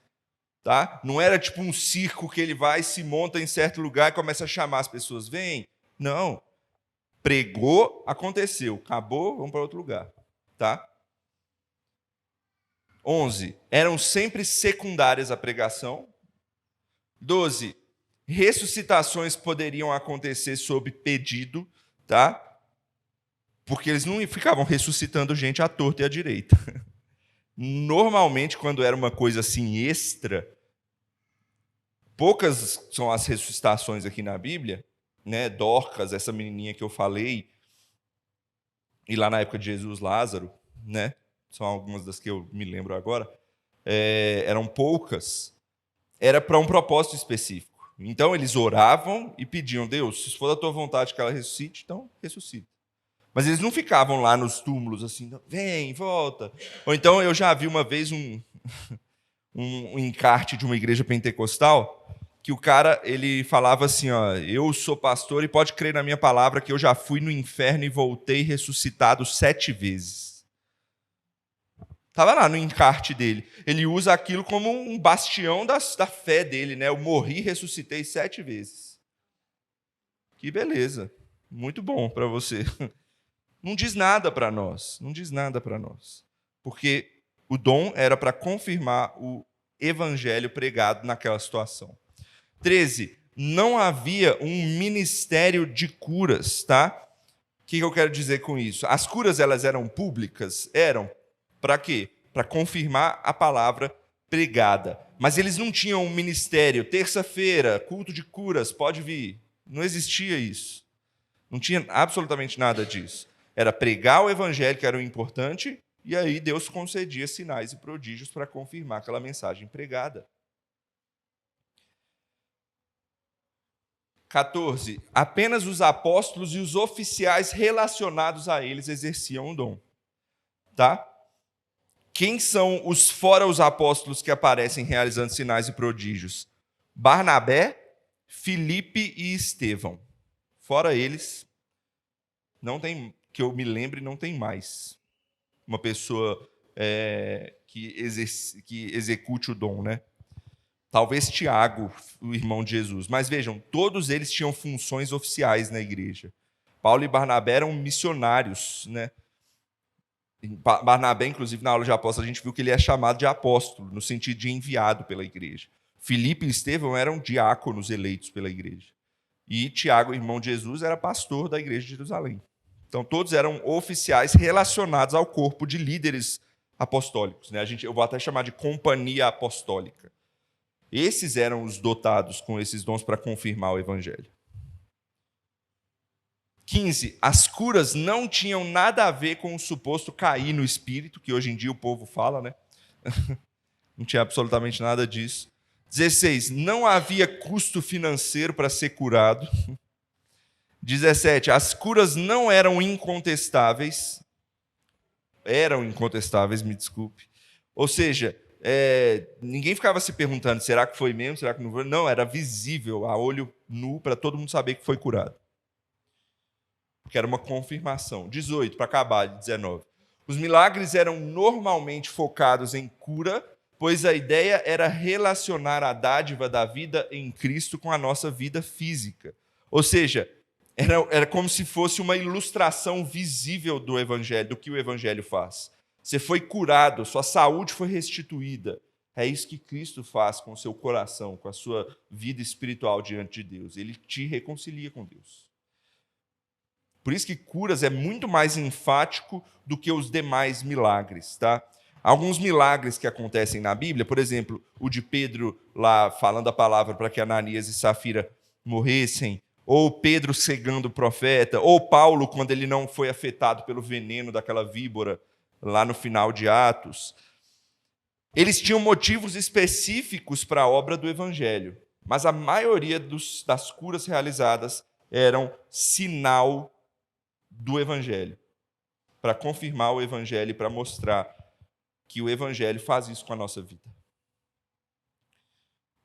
Tá? Não era tipo um circo que ele vai, se monta em certo lugar e começa a chamar as pessoas. Vem. Não. Pregou, aconteceu. Acabou, vamos para outro lugar. Tá? 11. Eram sempre secundárias à pregação. 12. Ressuscitações poderiam acontecer sob pedido, tá? Porque eles não ficavam ressuscitando gente à torta e à direita. Normalmente, quando era uma coisa assim extra, poucas são as ressuscitações aqui na Bíblia, né? Dorcas, essa menininha que eu falei, e lá na época de Jesus, Lázaro, né? São algumas das que eu me lembro agora. Eram poucas. Era para um propósito específico. Então, eles oravam e pediam, Deus, se for da tua vontade que ela ressuscite, então ressuscita. Mas eles não ficavam lá nos túmulos assim, vem, volta. Ou então, eu já vi uma vez um encarte de uma igreja pentecostal, que o cara, ele falava assim, ó, eu sou pastor e pode crer na minha palavra que eu já fui no inferno e voltei ressuscitado 7 vezes. Estava lá no encarte dele. Ele usa aquilo como um bastião da fé dele, né? Eu morri e ressuscitei 7 vezes. Que beleza. Muito bom para você. Não diz nada para nós. Não diz nada para nós. Porque o dom era para confirmar o evangelho pregado naquela situação. 13. Não havia um ministério de curas, tá? O que eu quero dizer com isso? As curas, elas eram públicas? Eram. Para quê? Para confirmar a palavra pregada. Mas eles não tinham um ministério. Terça-feira, culto de curas, pode vir. Não existia isso. Não tinha absolutamente nada disso. Era pregar o evangelho, que era o importante, e aí Deus concedia sinais e prodígios para confirmar aquela mensagem pregada. 14. Apenas os apóstolos e os oficiais relacionados a eles exerciam o dom. Tá? Quem são os fora os apóstolos que aparecem realizando sinais e prodígios? Barnabé, Filipe e Estevão. Fora eles, não tem, que eu me lembre, não tem mais uma pessoa que execute o dom, né? Talvez Tiago, o irmão de Jesus. Mas vejam, todos eles tinham funções oficiais na igreja. Paulo e Barnabé eram missionários, né? Barnabé, inclusive, na aula de apóstolo, a gente viu que ele é chamado de apóstolo, no sentido de enviado pela igreja. Filipe e Estevão eram diáconos eleitos pela igreja. E Tiago, irmão de Jesus, era pastor da igreja de Jerusalém. Então, todos eram oficiais relacionados ao corpo de líderes apostólicos, né? Eu vou até chamar de companhia apostólica. Esses eram os dotados com esses dons para confirmar o evangelho. 15. As curas não tinham nada a ver com o suposto cair no espírito, que hoje em dia o povo fala, né? Não tinha absolutamente nada disso. 16. Não havia custo financeiro para ser curado. 17. As curas não eram incontestáveis. Eram incontestáveis, me desculpe. Ou seja, ninguém ficava se perguntando, será que foi mesmo, será que não foi? Não, era visível, a olho nu, para todo mundo saber que foi curado. Porque era uma confirmação. 18, para acabar, 19. Os milagres eram normalmente focados em cura, pois a ideia era relacionar a dádiva da vida em Cristo com a nossa vida física. Ou seja, era como se fosse uma ilustração visível do evangelho, do que o evangelho faz. Você foi curado, sua saúde foi restituída. É isso que Cristo faz com o seu coração, com a sua vida espiritual diante de Deus. Ele te reconcilia com Deus. Por isso que curas é muito mais enfático do que os demais milagres, tá? Alguns milagres que acontecem na Bíblia, por exemplo, o de Pedro lá falando a palavra para que Ananias e Safira morressem, ou Pedro cegando o profeta, ou Paulo quando ele não foi afetado pelo veneno daquela víbora lá no final de Atos. Eles tinham motivos específicos para a obra do evangelho, mas a maioria das curas realizadas eram sinal do evangelho, para confirmar o evangelho e para mostrar que o evangelho faz isso com a nossa vida.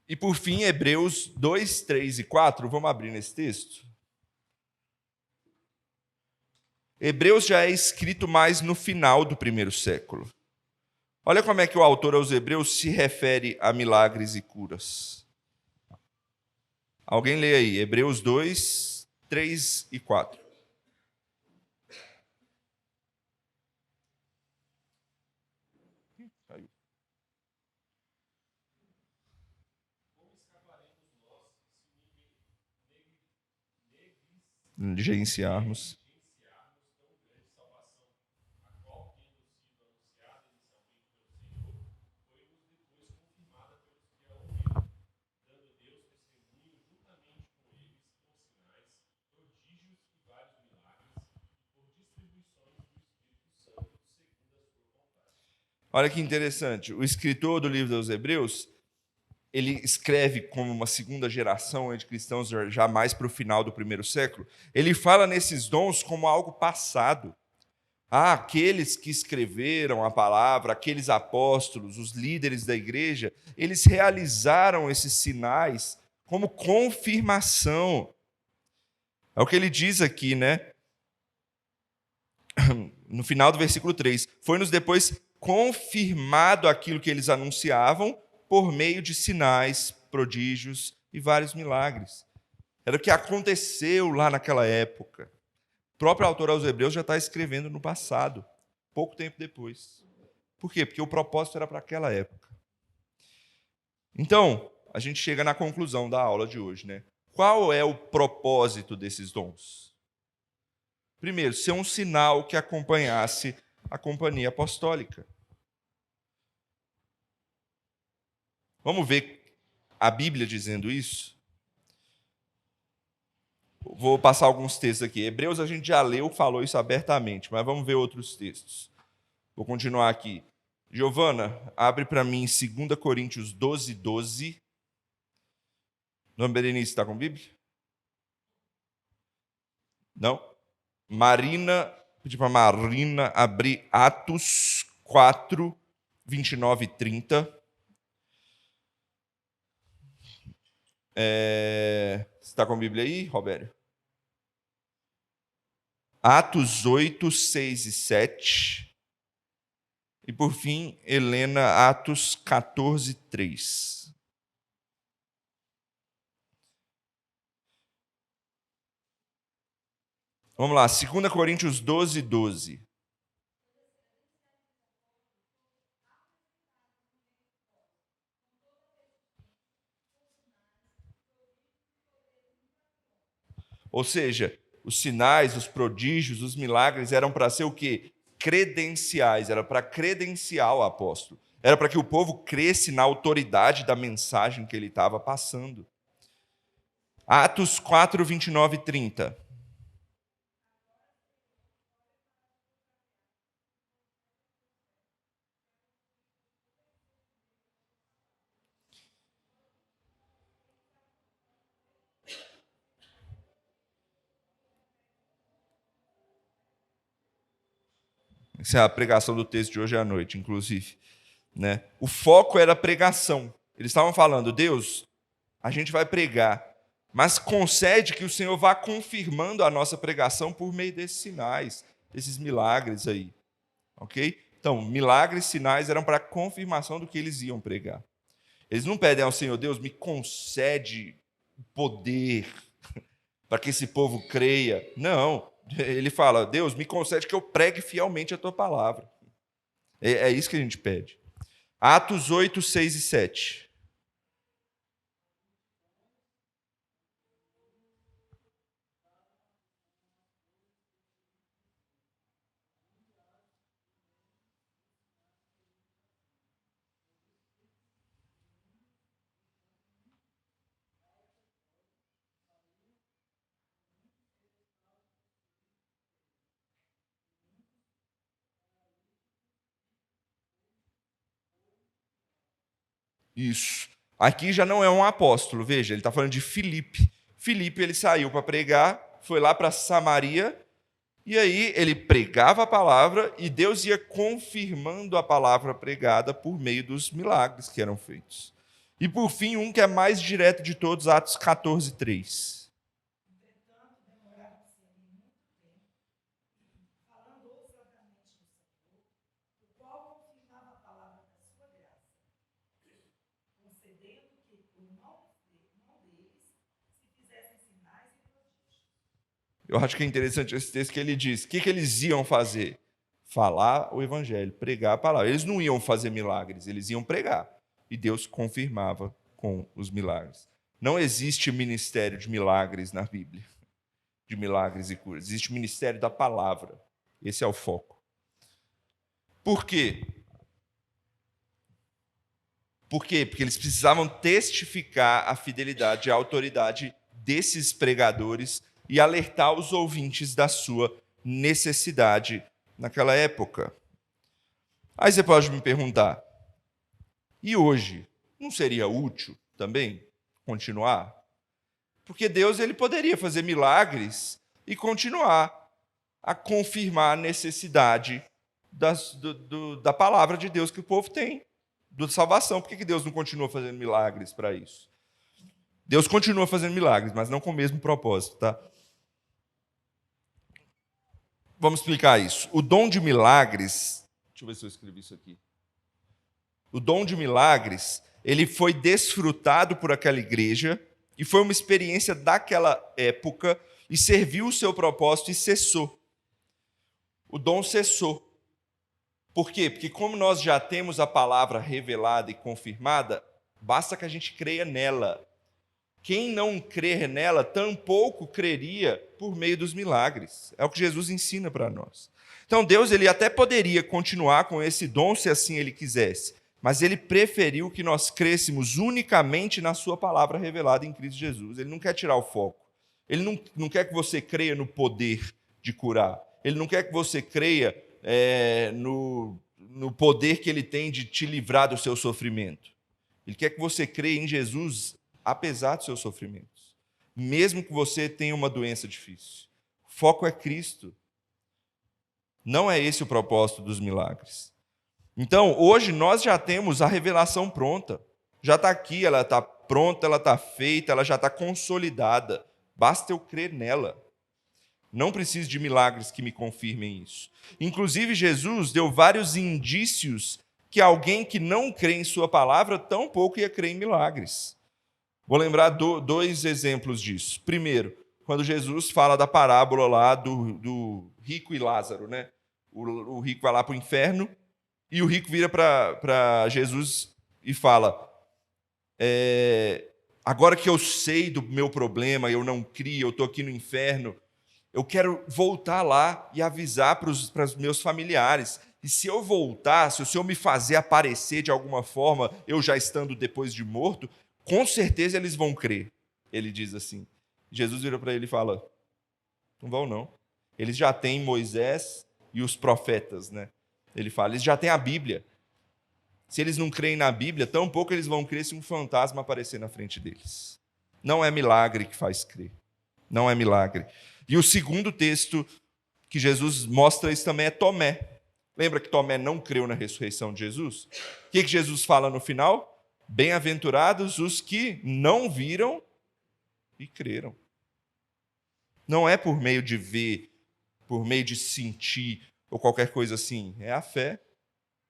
E por fim, Hebreus 2, 3 e 4, vamos abrir nesse texto. Hebreus já é escrito mais no final do primeiro século. Olha como é que o autor aos Hebreus se refere a milagres e curas. Alguém lê aí, Hebreus 2, 3 e 4. Caiu. Negligenciarmos. Olha que interessante. O escritor do livro dos Hebreus, ele escreve como uma segunda geração de cristãos, já mais para o final do primeiro século. Ele fala nesses dons como algo passado. Aqueles que escreveram a palavra, aqueles apóstolos, os líderes da igreja, eles realizaram esses sinais como confirmação. É o que ele diz aqui, né? No final do versículo 3. Foi-nos depois confirmado aquilo que eles anunciavam por meio de sinais, prodígios e vários milagres. Era o que aconteceu lá naquela época. O próprio autor aos Hebreus já está escrevendo no passado, pouco tempo depois. Por quê? Porque o propósito era para aquela época. Então, a gente chega na conclusão da aula de hoje, né? Qual é o propósito desses dons? Primeiro, ser um sinal que acompanhasse a companhia apostólica. Vamos ver a Bíblia dizendo isso? Vou passar alguns textos aqui. Hebreus a gente já leu, falou isso abertamente, mas vamos ver outros textos. Vou continuar aqui. Giovana, abre para mim 2 Coríntios 12, 12. Dona Berenice, está com Bíblia? Não? Marina, pedi para Marina abrir Atos 4, 29 e 30. Você está com a Bíblia aí, Robério? Atos 8, 6 e 7. E por fim, Helena, Atos 14, 3. Vamos lá, 2 Coríntios 12, 12. Ou seja, os sinais, os prodígios, os milagres eram para ser o quê? Credenciais, era para credenciar o apóstolo. Era para que o povo cresce na autoridade da mensagem que ele estava passando. Atos 4, 29 e 30. Essa é a pregação do texto de hoje à noite, inclusive. Né? O foco era a pregação. Eles estavam falando, Deus, a gente vai pregar, mas concede que o Senhor vá confirmando a nossa pregação por meio desses sinais, desses milagres aí. Ok? Então, milagres, sinais eram para confirmação do que eles iam pregar. Eles não pedem ao Senhor, Deus, me concede poder para que esse povo creia. Não. Ele fala, Deus, me concede que eu pregue fielmente a tua palavra. É isso que a gente pede. Atos 8, 6 e 7. Isso. Aqui já não é um apóstolo, veja, ele está falando de Filipe. Filipe, ele saiu para pregar, foi lá para Samaria, e aí ele pregava a palavra e Deus ia confirmando a palavra pregada por meio dos milagres que eram feitos. E por fim, um que é mais direto de todos, Atos 14, 3. Eu acho que é interessante esse texto que ele diz. O que eles iam fazer? falar o evangelho, pregar a palavra. Eles não iam fazer milagres, eles iam pregar. E Deus confirmava com os milagres. Não existe ministério de milagres na Bíblia, de milagres e curas. Existe o ministério da palavra. Esse é o foco. Por quê? Por quê? Porque eles precisavam testificar a fidelidade e a autoridade desses pregadores e alertar os ouvintes da sua necessidade naquela época. Aí você pode me perguntar, e hoje? Não seria útil também continuar? Porque Deus ele poderia fazer milagres e continuar a confirmar a necessidade da palavra de Deus que o povo tem, da salvação. Por que Deus não continua fazendo milagres para isso? Deus continua fazendo milagres, mas não com o mesmo propósito, tá? Vamos explicar isso. O dom de milagres, deixa eu ver se eu escrevi isso aqui. O dom de milagres, ele foi desfrutado por aquela igreja e foi uma experiência daquela época e serviu o seu propósito e cessou. O dom cessou. Por quê? Porque como nós já temos a palavra revelada e confirmada, basta que a gente creia nela. Quem não crer nela, tampouco creria por meio dos milagres. É o que Jesus ensina para nós. Então Deus ele até poderia continuar com esse dom se assim ele quisesse, mas ele preferiu que nós crêssemos unicamente na sua palavra revelada em Cristo Jesus. Ele não quer tirar o foco. Ele não quer que você creia no poder de curar. Ele não quer que você creia no poder que ele tem de te livrar do seu sofrimento. Ele quer que você creia em Jesus apesar dos seus sofrimentos, mesmo que você tenha uma doença difícil. O foco é Cristo. Não é esse o propósito dos milagres. Então, hoje nós já temos a revelação pronta. Já está aqui, ela está pronta, ela está feita, ela já está consolidada. Basta eu crer nela. Não preciso de milagres que me confirmem isso. Inclusive, Jesus deu vários indícios que alguém que não crê em sua palavra tampouco ia crer em milagres. Vou lembrar dois exemplos disso. Primeiro, quando Jesus fala da parábola lá do rico e Lázaro, né? O rico vai lá para o inferno e o rico vira para Jesus e fala: agora que eu sei do meu problema, eu não crio, eu estou aqui no inferno, eu quero voltar lá e avisar para os meus familiares. E se eu voltar, se o Senhor me fazer aparecer de alguma forma, eu já estando depois de morto, com certeza eles vão crer. Ele diz assim. Jesus vira para ele e fala: não vão não. Eles já têm Moisés e os profetas, né? Ele fala, eles já têm a Bíblia. Se eles não creem na Bíblia, tampouco eles vão crer se um fantasma aparecer na frente deles. Não é milagre que faz crer. Não é milagre. E o segundo texto que Jesus mostra isso também é Tomé. Lembra que Tomé não creu na ressurreição de Jesus? O que Jesus fala no final? Bem-aventurados os que não viram e creram. Não é por meio de ver, por meio de sentir ou qualquer coisa assim. É a fé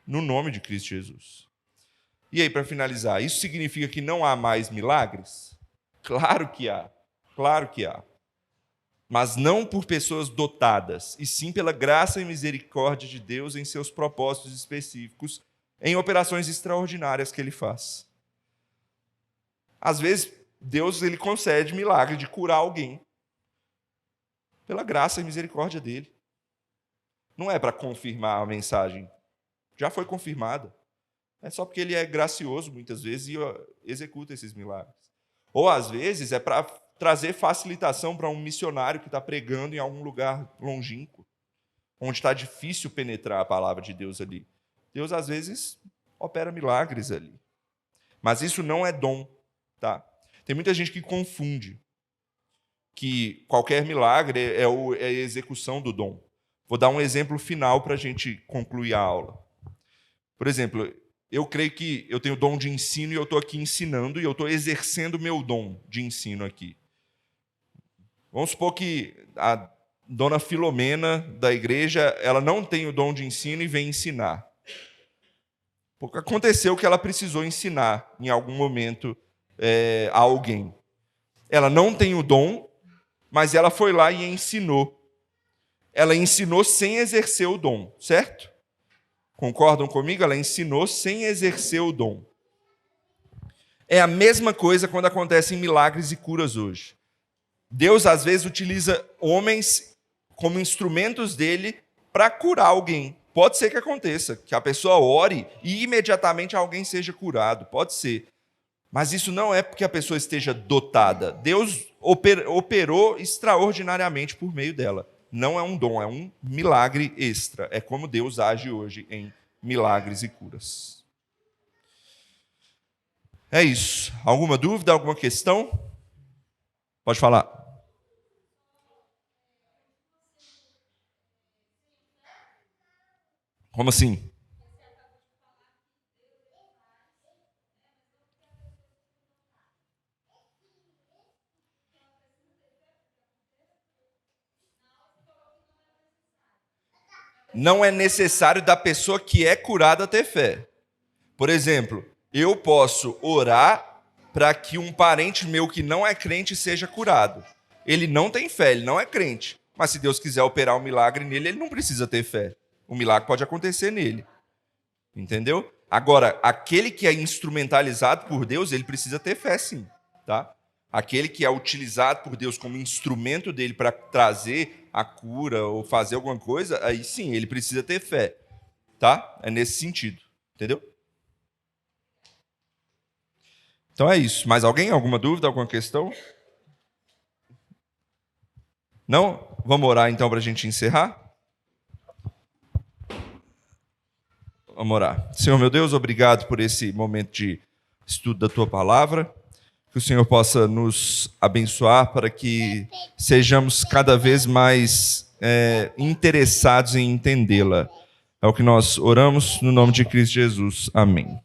no nome de Cristo Jesus. E aí, para finalizar, isso significa que não há mais milagres? Claro que há. Claro que há. Mas não por pessoas dotadas, e sim pela graça e misericórdia de Deus em seus propósitos específicos, em operações extraordinárias que Ele faz. Às vezes, Deus ele concede milagre de curar alguém, pela graça e misericórdia dEle. Não é para confirmar a mensagem, já foi confirmada. É só porque Ele é gracioso, muitas vezes, e executa esses milagres. Ou, às vezes, é para trazer facilitação para um missionário que está pregando em algum lugar longínquo, onde está difícil penetrar a palavra de Deus ali. Deus, às vezes, opera milagres ali. Mas isso não é dom, tá? Tem muita gente que confunde que qualquer milagre é a execução do dom. Vou dar um exemplo final para a gente concluir a aula. Por exemplo, eu creio que eu tenho dom de ensino e eu estou aqui ensinando e eu estou exercendo o meu dom de ensino aqui. Vamos supor que a dona Filomena da igreja, ela não tem o dom de ensino e vem ensinar. Porque aconteceu que ela precisou ensinar em algum momento a alguém. Ela não tem o dom, mas ela foi lá e ensinou. ela ensinou sem exercer o dom, certo? Concordam comigo? Ela ensinou sem exercer o dom. É a mesma coisa quando acontecem milagres e curas hoje. Deus, às vezes, utiliza homens como instrumentos dele para curar alguém. Pode ser que aconteça, que a pessoa ore e imediatamente alguém seja curado. Pode ser. Mas isso não é porque a pessoa esteja dotada. Deus operou extraordinariamente por meio dela. Não é um dom, é um milagre extra. É como Deus age hoje em milagres e curas. É isso. Alguma dúvida, alguma questão? Pode falar. Como assim? Não é necessário da pessoa que é curada ter fé. Por exemplo, eu posso orar para que um parente meu que não é crente seja curado. Ele não tem fé, ele não é crente. Mas se Deus quiser operar um milagre nele, ele não precisa ter fé. O milagre pode acontecer nele. Entendeu? Agora, aquele que é instrumentalizado por Deus, ele precisa ter fé sim. Tá? Aquele que é utilizado por Deus como instrumento dele para trazer a cura ou fazer alguma coisa, aí sim, ele precisa ter fé. Tá? É nesse sentido. Entendeu? Então é isso. Mais alguém? Alguma dúvida? Alguma questão? Não? Vamos orar então para a gente encerrar? Vamos orar. Senhor meu Deus, obrigado por esse momento de estudo da Tua Palavra. Que o Senhor possa nos abençoar para que sejamos cada vez mais interessados em entendê-la. É o que nós oramos no nome de Cristo Jesus. Amém.